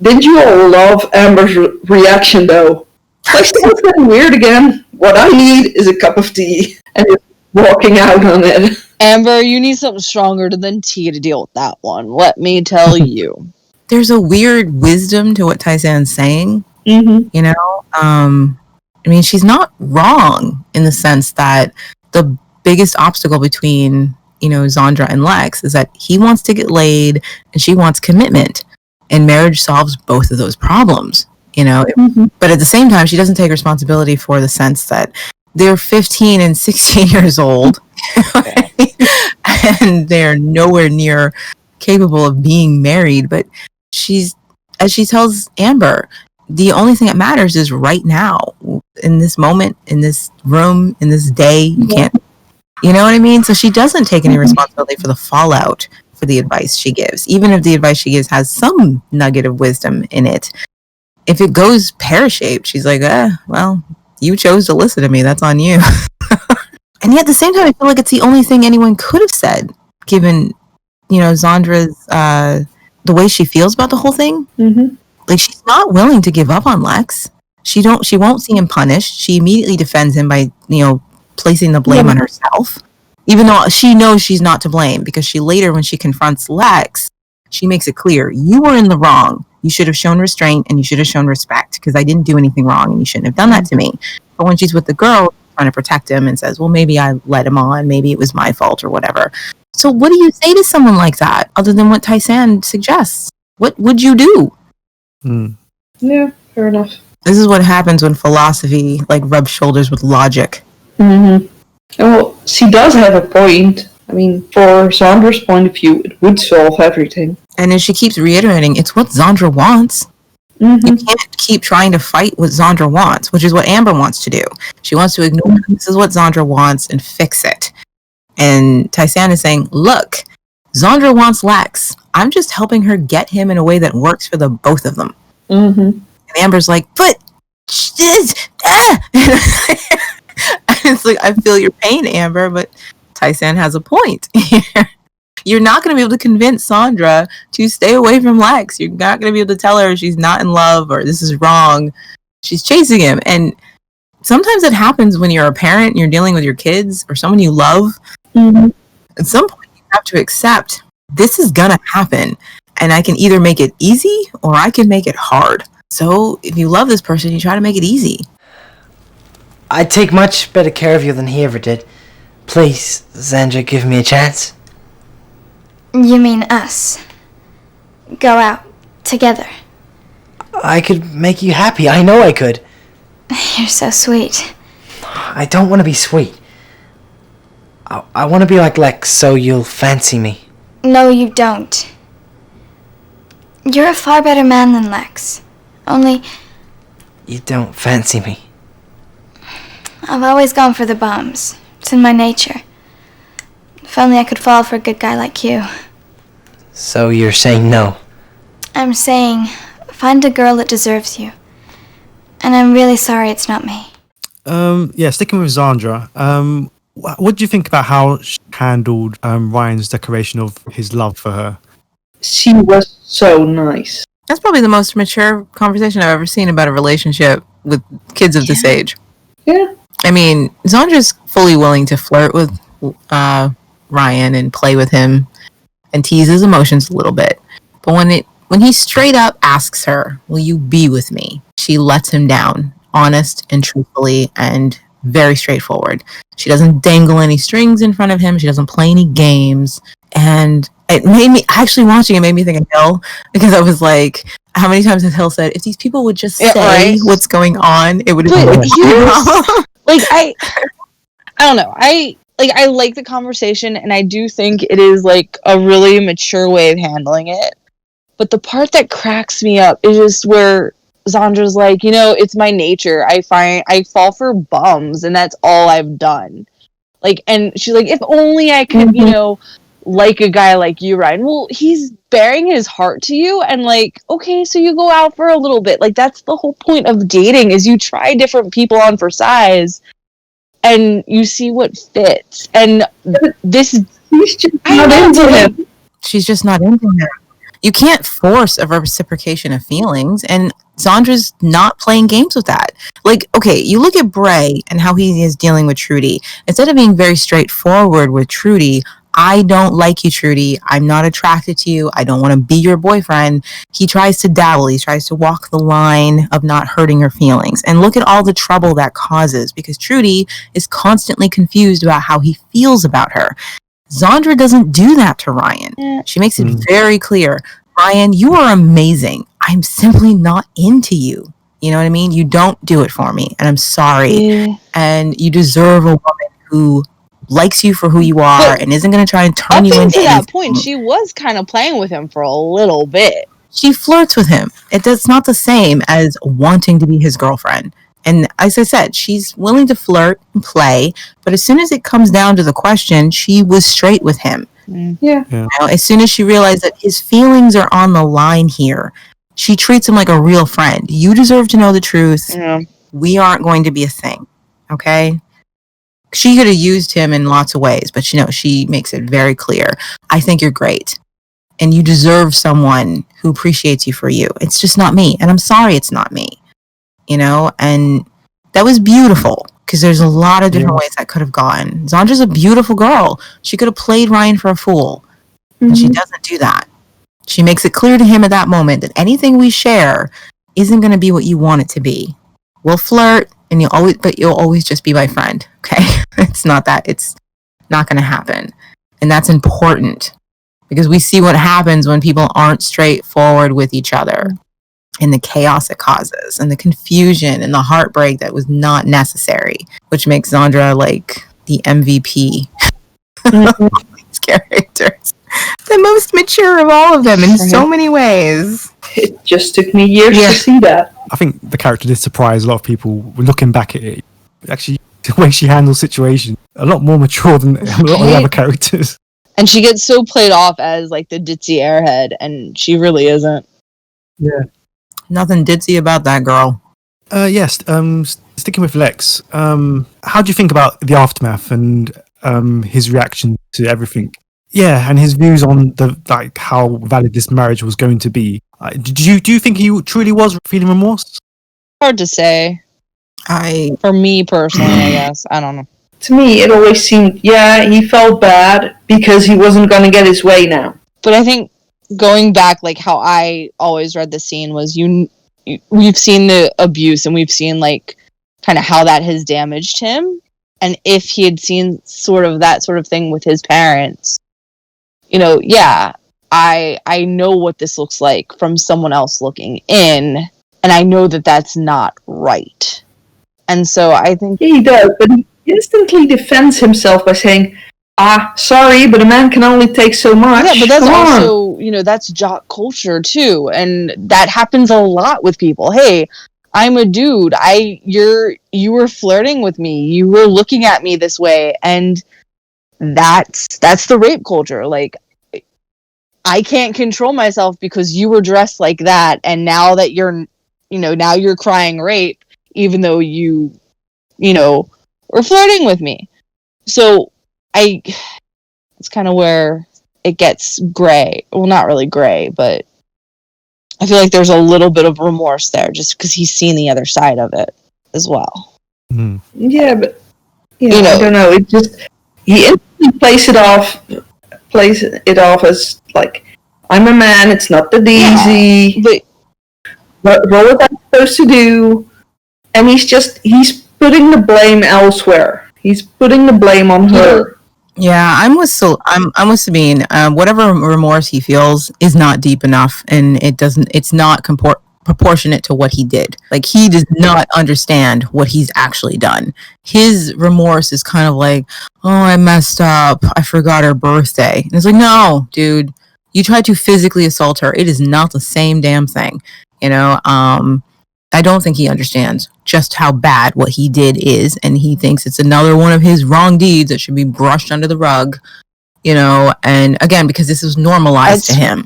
Did you all love Amber's reaction, though? Like, it's getting weird again. What I need is a cup of tea. And just walking out on it.
Amber, you need something stronger than tea to deal with that one. Let me tell you.
There's a weird wisdom to what Tyson's saying. You know? I mean, she's not wrong in the sense that the biggest obstacle between, you know, Zandra and Lex is that he wants to get laid and she wants commitment. And marriage solves both of those problems, you know. But at the same time, she doesn't take responsibility for the sense that they're 15 and 16 years old and they're nowhere near capable of being married. But as she tells Amber, the only thing that matters is right now, in this moment, in this room, in this day. You can't, you know what I mean? So she doesn't take any responsibility for the fallout for the advice she gives, even if the advice she gives has some nugget of wisdom in it. If it goes pear-shaped, she's like, well, you chose to listen to me, that's on you. And yet at the same time, I feel like it's the only thing anyone could have said, given, you know, Zandra's the way she feels about the whole thing. Like, she's not willing to give up on Lex. She won't see him punished. She immediately defends him by, you know, placing the blame on herself, even though she knows she's not to blame, because she later, when she confronts Lex, she makes it clear, you were in the wrong. You should have shown restraint and you should have shown respect, because I didn't do anything wrong and you shouldn't have done that to me. But when she's with the girl trying to protect him and says, well, maybe I led him on, maybe it was my fault or whatever. So what do you say to someone like that other than what Tyson suggests? What would you do?
Yeah, fair enough.
This is what happens when philosophy like rubs shoulders with logic.
Well, she does have a point. I mean, for Zandra's point of view, it would solve everything.
And as she keeps reiterating, it's what Zandra wants. You can't keep trying to fight what Zandra wants, which is what Amber wants to do. She wants to ignore this is what Zandra wants and fix it. And Tyson is saying, look, Zandra wants Lex. I'm just helping her get him in a way that works for the both of them. And Amber's like, but it's like, I feel your pain, Amber, but Tyson has a point. You're not going to be able to convince Zandra to stay away from Lex. You're not going to be able to tell her she's not in love or this is wrong. She's chasing him. And sometimes it happens when you're a parent and you're dealing with your kids or someone you love. At some point, you have to accept this is going to happen. And I can either make it easy or I can make it hard. So if you love this person, you try to make it easy.
I'd take much better care of you than he ever did. Please, Zandra, give me a chance.
You mean us? Go out together?
I could make you happy. I know I could.
You're so sweet.
I don't want to be sweet. I want to be like Lex, so you'll fancy me.
No, you don't. You're a far better man than Lex. Only...
You don't fancy me.
I've always gone for the bombs. It's in my nature. If only I could fall for a good guy like you.
So you're saying no?
I'm saying, find a girl that deserves you. And I'm really sorry it's not me.
Yeah, sticking with Zandra, what do you think about how she handled Ryan's declaration of his love for her?
She was so nice.
That's probably the most mature conversation I've ever seen about a relationship with kids of this age.
Yeah.
I mean, Zandra's fully willing to flirt with Ryan and play with him and tease his emotions a little bit. But when When he straight up asks her, will you be with me? She lets him down, honest and truthfully and very straightforward. She doesn't dangle any strings in front of him. She doesn't play any games. And it made me, actually watching it made me think of Hill, because I was like, how many times has Hill said, if these people would just say what's going on, it would have been
like, I don't know. I like the conversation, and I do think it is like a really mature way of handling it. But the part that cracks me up is just where Zandra's like, it's my nature. I fall for bums, and that's all I've done. Like, and she's like, if only I could, like a guy like you, Ryan. Well, he's bearing his heart to you, and like, okay, so you go out for a little bit. Like, that's the whole point of dating, is you try different people on for size, and you see what fits. And this,
He's just not into him.
She's just not into him. You can't force a reciprocation of feelings, and Zandra's not playing games with that. Like, okay, you look at Bray and how he is dealing with Trudy. Instead of being very straightforward with Trudy, I don't like you, Trudy. I'm not attracted to you. I don't want to be your boyfriend. He tries to dabble. He tries to walk the line of not hurting her feelings. And look at all the trouble that causes, because Trudy is constantly confused about how he feels about her. Zandra doesn't do that to Ryan. She makes it very clear, Ryan, you are amazing. I'm simply not into you. You know what I mean? You don't do it for me, and I'm sorry.
Yeah.
And you deserve a woman who likes you for who you are and isn't going to try and turn you into
that point, she was kind of playing with him for a little bit.
She flirts with him. It's not the same as wanting to be his girlfriend. And as I said, she's willing to flirt and play, but as soon as it comes down to the question, she was straight with him.
Yeah.
As soon as she realized that his feelings are on the line here, she treats him like a real friend. You deserve to know the truth.
Yeah.
We aren't going to be a thing. Okay? She could have used him in lots of ways, but she makes it very clear. I think you're great. And you deserve someone who appreciates you for you. It's just not me. And I'm sorry it's not me. And that was beautiful, because there's a lot of different ways that could have gone. Zandra's a beautiful girl. She could have played Ryan for a fool. And she doesn't do that. She makes it clear to him at that moment that anything we share isn't going to be what you want it to be. We'll flirt, and you'll always just be my friend. Okay? It's not that. It's not going to happen. And that's important, because we see what happens when people aren't straightforward with each other, and the chaos it causes, and the confusion and the heartbreak that was not necessary, which makes Zandra like the MVP of these characters. The most mature of all of them in so many ways.
It just took me years to see that.
I think the character did surprise a lot of people looking back at it. Actually, the way she handles situations, a lot more mature than a lot of the other characters.
And she gets so played off as like the ditzy airhead, and she really isn't.
Yeah.
Nothing ditzy about that girl.
Yes. Sticking with Lex, how do you think about the aftermath and his reaction to everything? Yeah, and his views on how valid this marriage was going to be. Do you think he truly was feeling remorse?
Hard to say. For me personally, I guess. I don't know.
To me, it always seemed, he felt bad because he wasn't going to get his way now.
But I think going back, like how I always read the scene was we've seen the abuse, and we've seen like kind of how that has damaged him. And if he had seen that sort of thing with his parents, I know what this looks like from someone else looking in, and I know that that's not right. And so I think
he does, but he instantly defends himself by saying, sorry, but a man can only take so much.
Yeah, but that's also, that's jock culture too, and that happens a lot with people. Hey, I'm a dude. You were flirting with me. You were looking at me this way, and that's the rape culture. Like, I can't control myself because you were dressed like that, and now that now you're crying rape, even though you were flirting with me. So it's kind of where it gets gray. Well, not really gray, but I feel like there's a little bit of remorse there just because he's seen the other side of it as well.
Mm.
Yeah, but I don't know. It just he instantly plays it off as like, I'm a man, it's not that easy.
But
What was I supposed to do? And he's putting the blame elsewhere. He's putting the blame on her.
Yeah, I'm with Sabine. Whatever remorse he feels is not deep enough, and it's not proportionate to what he did. Like, he does not understand what he's actually done. His remorse is kind of like, oh, I messed up. I forgot her birthday. And it's like, no, dude, you tried to physically assault her. It is not the same damn thing. I don't think he understands just how bad what he did is, and he thinks it's another one of his wrong deeds that should be brushed under the rug, and again, because this is normalized to him.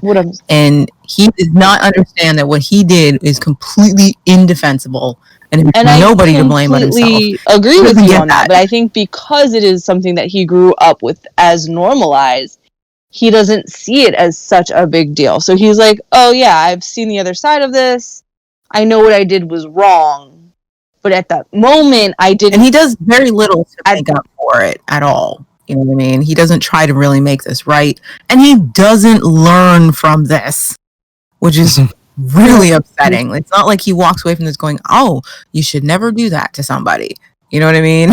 And he does not understand that what he did is completely indefensible, and nobody to blame but himself.
I agree with you on that, but I think because it is something that he grew up with as normalized, he doesn't see it as such a big deal. So he's like, oh yeah, I've seen the other side of this. I know what I did was wrong, but at that moment, I didn't.
And he does very little to make up for it at all. You know what I mean? He doesn't try to really make this right, and he doesn't learn from this, which is really upsetting. It's not like he walks away from this going, "Oh, you should never do that to somebody." You know what I mean?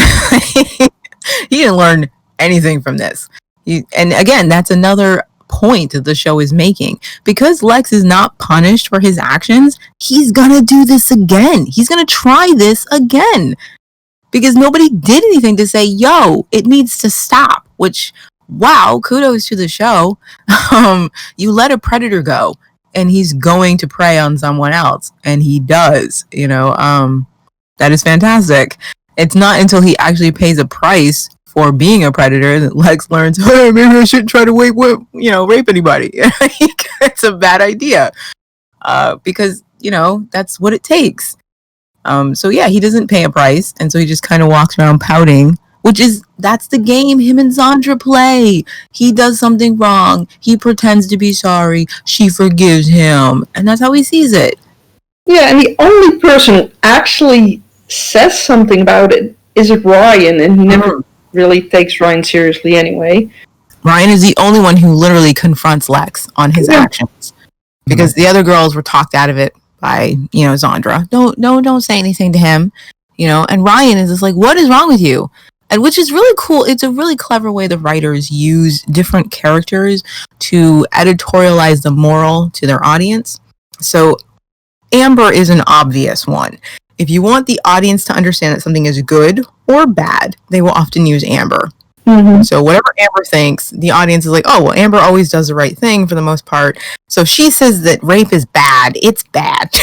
He didn't learn anything from this. And again, that's another point that the show is making. Because Lex is not punished for his actions, he's gonna do this again. He's gonna try this again. Because nobody did anything to say, yo, it needs to stop. Which, wow, kudos to the show. You let a predator go, and he's going to prey on someone else. And he does, that is fantastic. It's not until he actually pays a price for being a predator that Lex learns, hey, maybe I shouldn't try to rape anybody. It's a bad idea. Because, that's what it takes. So yeah, he doesn't pay a price, and so he just kind of walks around pouting, that's the game him and Zandra play. He does something wrong, he pretends to be sorry, she forgives him, and that's how he sees it.
Yeah, and the only person who actually says something about it is Ryan, and he never really takes Ryan seriously anyway.
Ryan is the only one who literally confronts Lex on his actions, because the other girls were talked out of it by Zandra. Don't say anything to him, and Ryan is just like, what is wrong with you? And which is really cool. It's a really clever way the writers use different characters to editorialize the moral to their audience. So Amber is an obvious one. If you want the audience to understand that something is good or bad, they will often use Amber. Mm-hmm. So whatever Amber thinks, the audience is like, oh, well, Amber always does the right thing for the most part. So if she says that rape is bad, it's bad.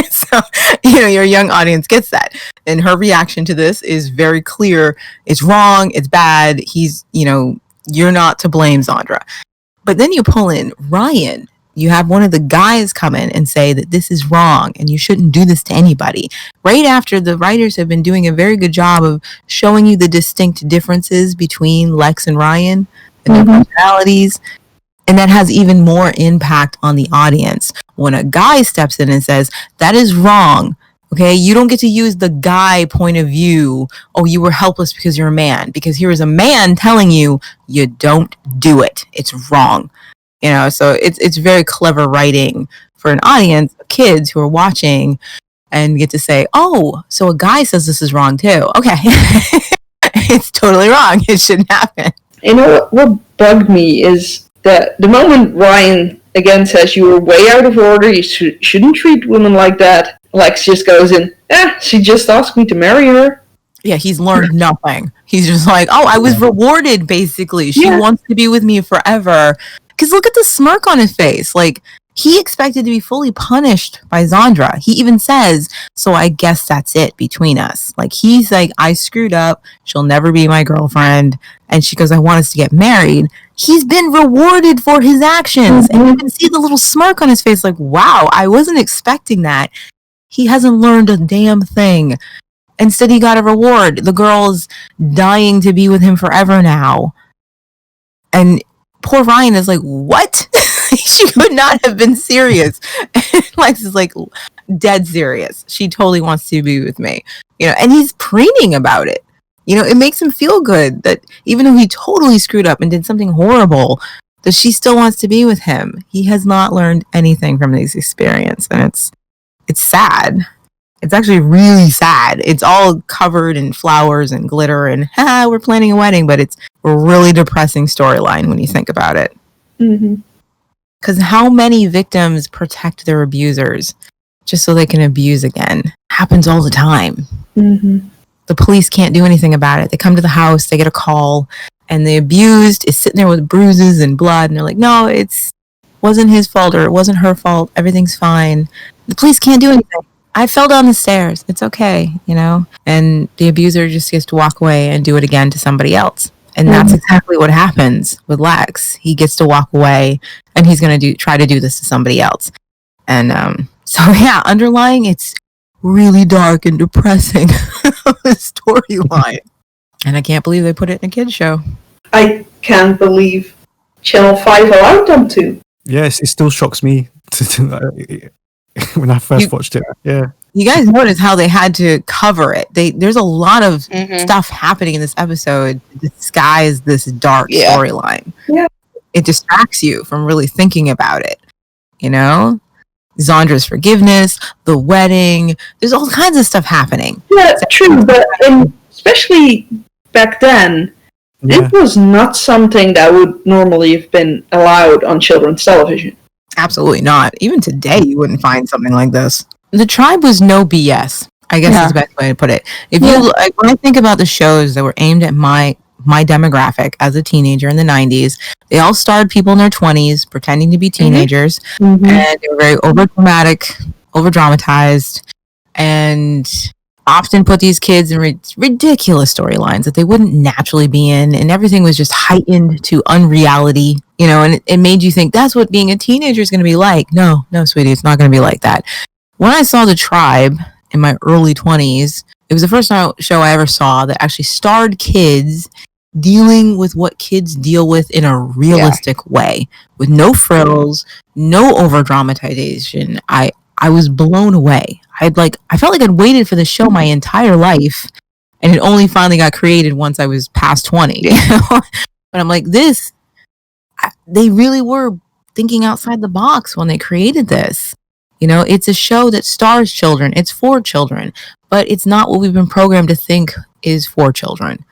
So, your young audience gets that. And her reaction to this is very clear. It's wrong. It's bad. You're not to blame, Zandra. But then you pull in Ryan. You have one of the guys come in and say that this is wrong and you shouldn't do this to anybody. Right after the writers have been doing a very good job of showing you the distinct differences between Lex and Ryan and their personalities. And that has even more impact on the audience. When a guy steps in and says, that is wrong. Okay, you don't get to use the guy point of view. Oh, you were helpless because you're a man. Because here is a man telling you, you don't do it. It's wrong. So it's very clever writing for an audience of kids who are watching and get to say, oh, so a guy says this is wrong too. Okay. It's totally wrong. It shouldn't happen.
What bugged me is that the moment Ryan again says you were way out of order, you shouldn't treat women like that, Lex just goes in, she just asked me to marry her.
Yeah, he's learned nothing. He's just like, oh, I was rewarded, basically. She wants to be with me forever. Because look at the smirk on his face. Like, he expected to be fully punished by Zandra. He even says, so I guess that's it between us. Like, he's like, I screwed up. She'll never be my girlfriend. And she goes, I want us to get married. He's been rewarded for his actions. And you can see the little smirk on his face. Like, wow, I wasn't expecting that. He hasn't learned a damn thing. Instead, he got a reward. The girl's dying to be with him forever now. And poor Ryan is like, what? She could not have been serious. And Lex is like, dead serious. She totally wants to be with me. And he's preening about it. It makes him feel good that even though he totally screwed up and did something horrible, that she still wants to be with him. He has not learned anything from this experience, and it's sad. It's actually really sad. It's all covered in flowers and glitter and we're planning a wedding, but it's a really depressing storyline when you think about it. Because how many victims protect their abusers just so they can abuse again? Happens all the time. The police can't do anything about it. They come to the house, they get a call, and the abused is sitting there with bruises and blood, and they're like, no, it wasn't his fault or it wasn't her fault. Everything's fine. The police can't do anything. I fell down the stairs. It's okay, you know? And the abuser just gets to walk away and do it again to somebody else. And that's exactly what happens with Lex. He gets to walk away and he's going to try to do this to somebody else. And so, yeah, underlying, it's really dark and depressing storyline. And I can't believe they put it in a kid's show.
I can't believe Channel 5 allowed them to.
Yes, it still shocks me when I first watched it. Yeah.
You guys notice how they had to cover it. There's a lot of stuff happening in this episode to disguise this dark storyline.
Yeah.
It distracts you from really thinking about it. You know? Zandra's forgiveness, the wedding. There's all kinds of stuff happening.
Yeah, true. But especially back then, it was not something that would normally have been allowed on children's television.
Absolutely not. Even today, you wouldn't find something like this. The Tribe was no BS, I guess is the best way to put it. If you when I think about the shows that were aimed at my demographic as a teenager in the 90s, they all starred people in their 20s pretending to be teenagers, and they were very over dramatized, and often put these kids in ridiculous storylines that they wouldn't naturally be in, and everything was just heightened to unreality, you know, and it made you think that's what being a teenager is going to be like. No, sweetie, it's not going to be like that. When I saw The Tribe in my early 20s, it was the first show I ever saw that actually starred kids dealing with what kids deal with in a realistic way, with no frills, no over dramatization. I was blown away. I felt like I'd waited for the show my entire life, and it only finally got created once I was past 20. You know? But I'm like, they really were thinking outside the box when they created this. You know, it's a show that stars children. It's for children, but it's not what we've been programmed to think is for children.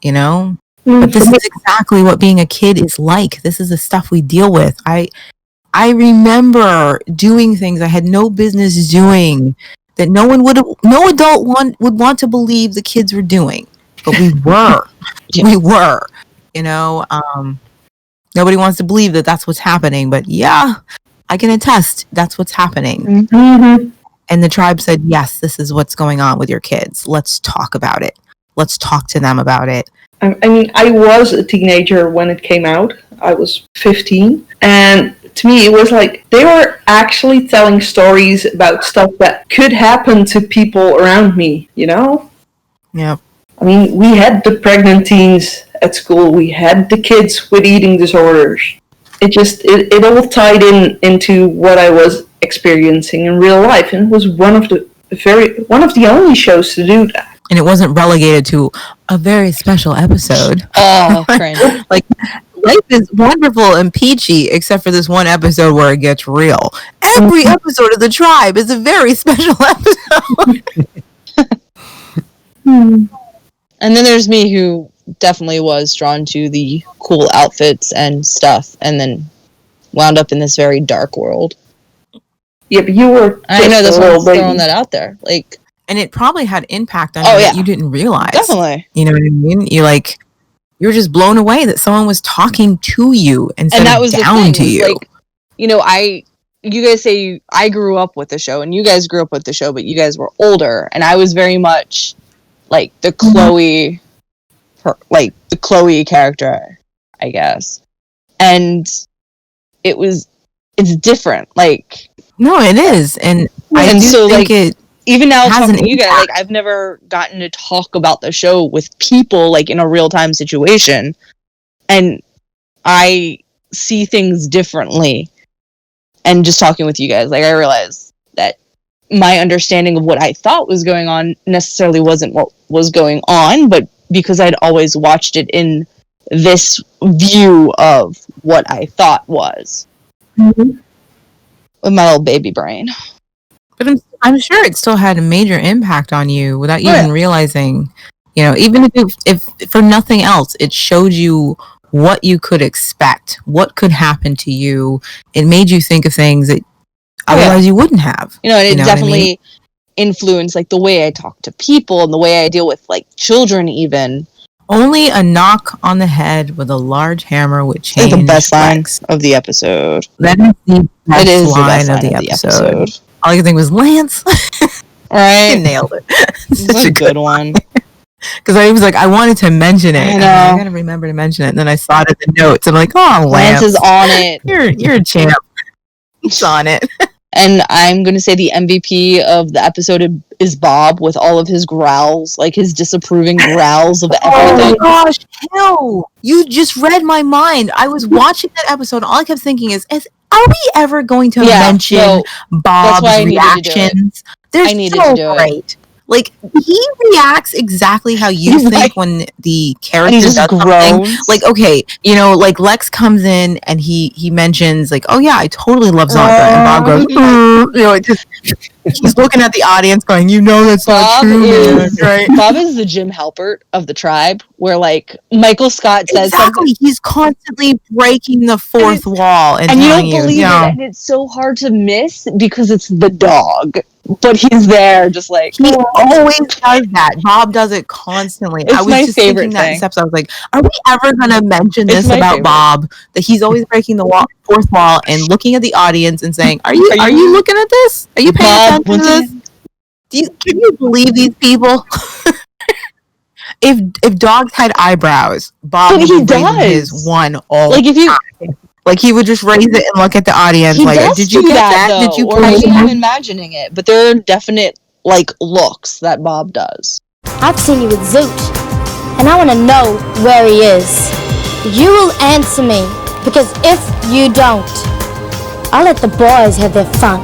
You know, but this is exactly what being a kid is like. This is the stuff we deal with. I remember doing things I had no business doing that no adult would want to believe the kids were doing, but we were. We were. You know, nobody wants to believe that that's what's happening, but yeah, I can attest that's what's happening. And the Tribe said, yes, this is what's going on with your kids. Let's talk about it. Let's talk to them about it.
I mean, I was a teenager when it came out. I was 15. And to me, it was like they were actually telling stories about stuff that could happen to people around me, you know?
Yeah.
I mean, we had the pregnant teens at school. We had the kids with eating disorders. It all tied into what I was experiencing in real life. And it was one of the only shows to do that.
And it wasn't relegated to a very special episode.
Oh, cringe.
Like, life is wonderful and peachy, except for this one episode where it gets real. Every episode of The Tribe is a very special episode.
And then there's me, who definitely was drawn to the cool outfits and stuff, and then wound up in this very dark world.
Yeah, but you were.
I know, that's why I'm throwing that out there. Like,
and it probably had impact on you that you didn't realize.
Definitely.
You know what I mean? You were just blown away that someone was talking to you instead of down to you.
Like, you know, you guys say I grew up with the show, and you guys grew up with the show, but you guys were older, and I was very much like the Chloe, the Chloe character, I guess. And it's different. Like,
no, it is, and I do think it.
Even now, talking to you guys, like, I've never gotten to talk about the show with people, like, in a real-time situation, and I see things differently. And just talking with you guys, like, I realized that my understanding of what I thought was going on necessarily wasn't what was going on, but because I'd always watched it in this view of what I thought was
Mhm.
with my little baby brain.
But I'm sure it still had a major impact on you without you
Oh,
even
yeah.
realizing. You know, even if for nothing else, it showed you what you could expect, what could happen to you. It made you think of things that
Oh, yeah.
otherwise you wouldn't have.
You know, and it
know what I
definitely
mean?
influenced like the way I talk to people and the way I deal with like children even.
Only a knock on the head with a large hammer would
It's like
change
the best line
Lex.
of the episode.
That is the best
It is the
line
best
of
line
the episode. All I could think was Lance.
Right?
You nailed it.
It's
Such
a good one.
Because I was like, I wanted to mention it.
I
and
know.
I gotta remember to mention it. And then I saw it in the notes. I'm like, oh,
Lance is on it.
You're a champ. It's on it.
And I'm going to say the MVP of the episode is Bob with all of his growls, like his disapproving growls of everything.
Oh my gosh, hell. You just read my mind. I was watching that episode. And all I kept thinking is are we ever going to mention
no,
Bob's
why I needed to do it.
reactions? They're
I needed
so
to do it.
great. Like, he reacts exactly how you
He's
think
like-
when the
And
character
he
does
just
something.
groans.
Like, okay, you know, like Lex comes in and he mentions like, oh yeah, I totally love Zandra, and Bob goes, you know, it just he's looking at the audience going, you know, that's not
Bob
true, man,
is
right?
Bob is the Jim Halpert of the tribe, where like Michael Scott says something,
Exactly, he's constantly breaking the fourth wall and
and you
telling
don't believe
you know,
it, and it's so hard to miss because it's the dog, but he's there, just like
he always does that. Bob does it constantly.
It's
I was
my
just
favorite
thinking that
thing.
steps. I was like, are we ever gonna mention
It's
this
my
about
favorite.
Bob? That he's always breaking the fourth wall and looking at the audience and saying, "Are you
Are you-
looking at this? Are you paying
Bob,
attention
once
to this?
again,
Can you believe these people?" If dogs had eyebrows, Bob
But
would
he
be raising
does.
his one all
like if you
like he would just raise it and look at the audience
he
like,
does
"Did you
do
get
that,
that?
though,
Did you
or
catch
maybe I'm
that?"
imagining it, but there are definite like looks that Bob does.
I've seen you with Zoot, and I want to know where he is. You will answer me, because if you don't, I'll let the boys have their fun.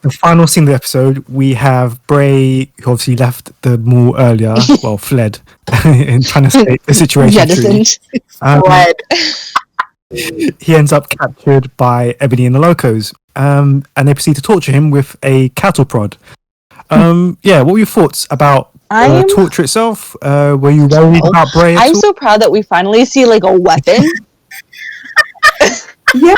The final scene of the episode, we have Bray, who obviously left the mall earlier, well, fled, in trying to escape the situation. Trudy.
Jettisoned.
He ends up captured by Ebony and the Locos, and they proceed to torture him with a cattle prod. Yeah, what were your thoughts about
I'm
torture itself? Were you worried about Bray at
I'm
all?
so proud that we finally see like a weapon.
Yeah.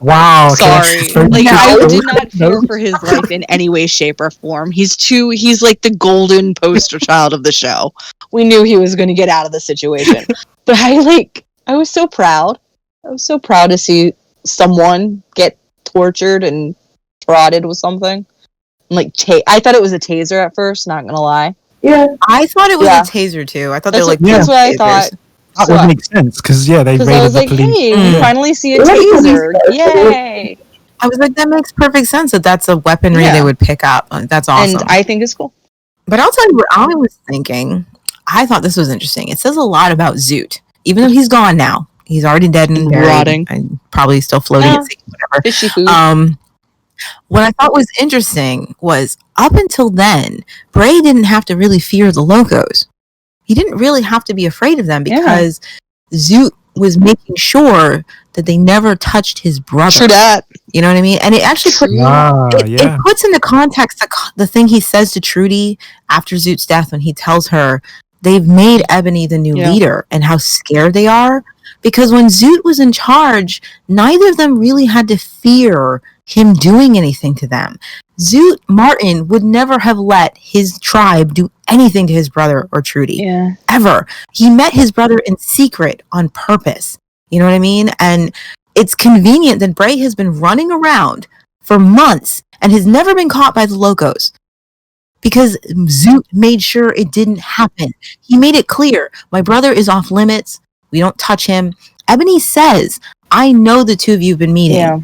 Wow. okay,
Sorry,
that's very
like I
cool.
did not fear for his life in any way, shape, or form. He's like the golden poster child of the show. We knew he was going to get out of the situation, but I was so proud. I was so proud to see someone get tortured and prodded with something. Like I thought it was a taser at first. Not gonna lie.
Yeah.
I thought it was
Yeah.
a taser too. I thought
That's
they were like,
that's what I
tasers.
thought.
That would make sense because they
Because
raided
I was
the
like,
police.
hey, we finally see a taser! Yay!
I was like, that makes perfect sense that that's a weaponry
Yeah.
they would pick up. That's awesome.
And I think it's cool.
But I'll tell you what I was thinking. I thought this was interesting. It says a lot about Zoot, even though he's gone now. He's already dead and buried,
Rotting.
and probably still floating
Yeah.
at sea, whatever.
Fishy food.
What I thought was interesting was up until then, Bray didn't have to really fear the Locos. He didn't really have to be afraid of them because Zoot was making sure that they never touched his brother.
True that.
You know what I mean? And it actually it puts into context the thing he says to Trudy after Zoot's death when he tells her they've made Ebony the new leader and how scared they are. Because when Zoot was in charge, neither of them really had to fear him doing anything to them. Zoot Martin would never have let his tribe do anything to his brother or Trudy.
Yeah.
Ever. He met his brother in secret on purpose. You know what I mean? And it's convenient that Bray has been running around for months and has never been caught by the Locos. Because Zoot made sure it didn't happen. He made it clear, my brother is off limits. We don't touch him. Ebony says, I know the two of you have been meeting.
Yeah.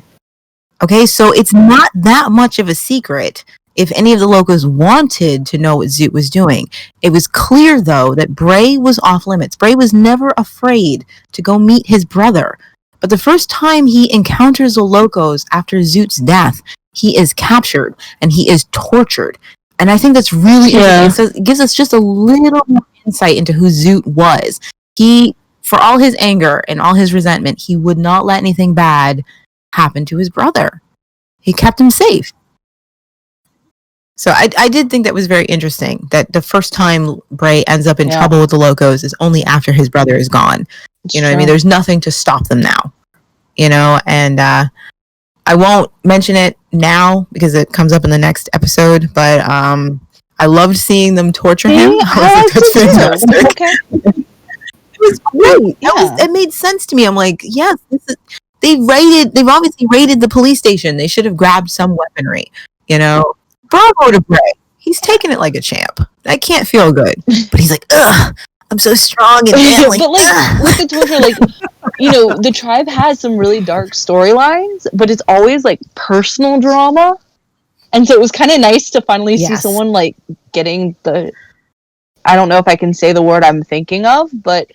Okay, so it's not that much of a secret if any of the Locos wanted to know what Zoot was doing. It was clear, though, that Bray was off limits. Bray was never afraid to go meet his brother. But the first time he encounters the Locos after Zoot's death, he is captured and he is tortured. And I think that's really interesting. So it gives us just a little more insight into who Zoot was. he, for all his anger and all his resentment, he would not let anything bad happen to his brother. He kept him safe. So I did think that was very interesting, that the first time Bray ends up in trouble with the Locos is only after his brother is gone. You know what I mean? There's nothing to stop them now. You know, and I won't mention it now because it comes up in the next episode, but I loved seeing them torture him. I was like, that's fantastic.
Okay.
It was great. It made sense to me. I'm like, yes, they've obviously raided the police station. They should have grabbed some weaponry, you know. Bravo to Bray. He's taking it like a champ. That can't feel good. But he's like, ugh, I'm so strong and manly.
But like with the torture, like, you know, the tribe has some really dark storylines, but it's always like personal drama. And so it was kind of nice to finally see someone like getting I don't know if I can say the word I'm thinking of, but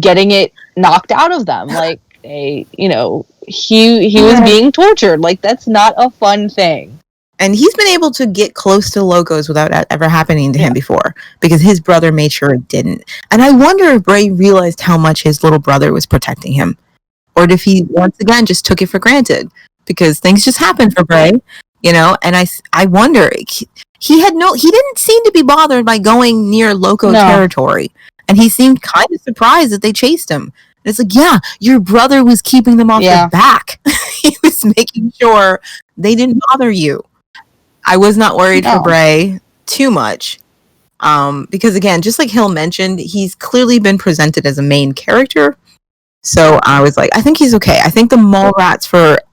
getting it knocked out of them. Like, he was being tortured. Like, that's not a fun thing.
And he's been able to get close to the Locos without that ever happening to him before, because his brother made sure it didn't. And I wonder if Bray realized how much his little brother was protecting him, or if he once again just took it for granted, because things just happen for Bray, you know. And I wonder, he didn't seem to be bothered by going near Loco territory, and he seemed kind of surprised that they chased him. And it's like, yeah, your brother was keeping them off your back. He was making sure they didn't bother you. I was not worried for Bray too much, because again, just like Hill mentioned, he's clearly been presented as a main character. So I was like, I think he's okay. I think the mole rats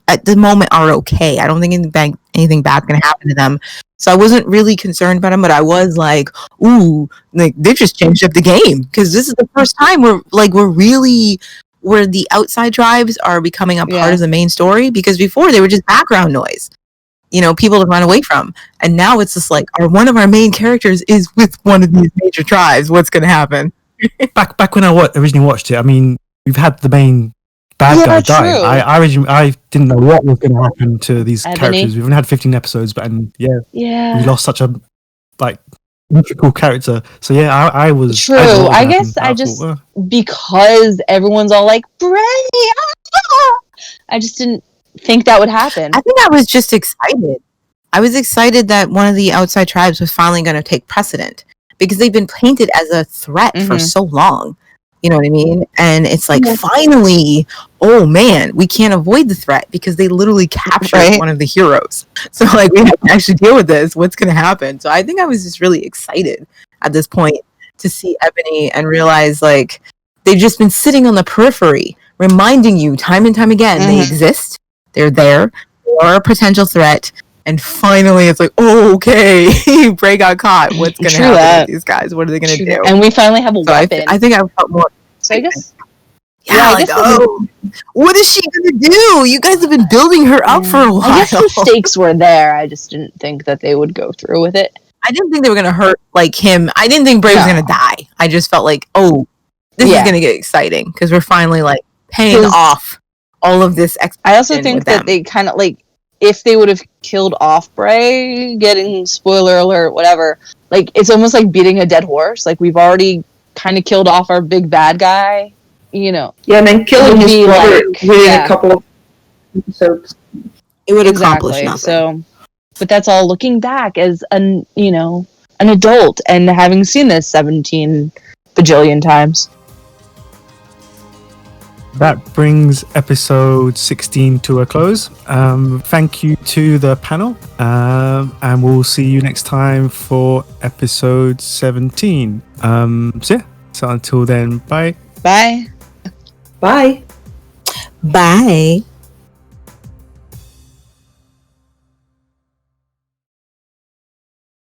at the moment are okay. I don't think anything bad's gonna happen to them. So I wasn't really concerned about him, but I was like, ooh, like they just changed up the game, because this is the first time where the outside tribes are becoming a part of the main story, because before they were just background noise. You know, people to run away from. And now it's just like, one of our main characters is with one of these major tribes. What's going to happen?
Back when I originally watched it, I mean, we've had the main bad guy die. I didn't know what was going to happen to these characters. We've only had 15 episodes, but we lost such a integral character. So I was
true. I guess I just because everyone's all like Bray, I just didn't think that would happen.
I think I was just excited. I was excited that one of the outside tribes was finally going to take precedent, because they've been painted as a threat for so long. You know what I mean? And it's like, finally, oh man, we can't avoid the threat because they literally captured one of the heroes. So like, we have to actually deal with this. What's going to happen? So I think I was just really excited at this point to see Ebony and realize like they've just been sitting on the periphery, reminding you time and time again they exist. They're there. They are a potential threat. And finally, it's like, oh, okay, Bray got caught. What's going to happen with these guys? What are they going to do?
And we finally have a weapon.
I think I felt more.
So I guess.
What is she going to do? You guys have been building her up for a while.
I guess the stakes were there. I just didn't think that they would go through with it.
I didn't think they were going to hurt like him. I didn't think Bray was going to die. I just felt like, oh, this is going to get exciting because we're finally like paying off all of this.
I also think that they kind of like, if they would have killed off Bray, getting spoiler alert, whatever, like it's almost like beating a dead horse. Like we've already kind of killed off our big bad guy, you know.
Yeah, and then killing his brother within a couple of episodes.
It would accomplish nothing.
So, but that's all looking back as an adult and having seen this 17 bajillion times.
That brings episode 16 to a close. Thank you to the panel, and we'll see you next time for episode 17. So until then, bye.
Bye.
Bye.
Bye.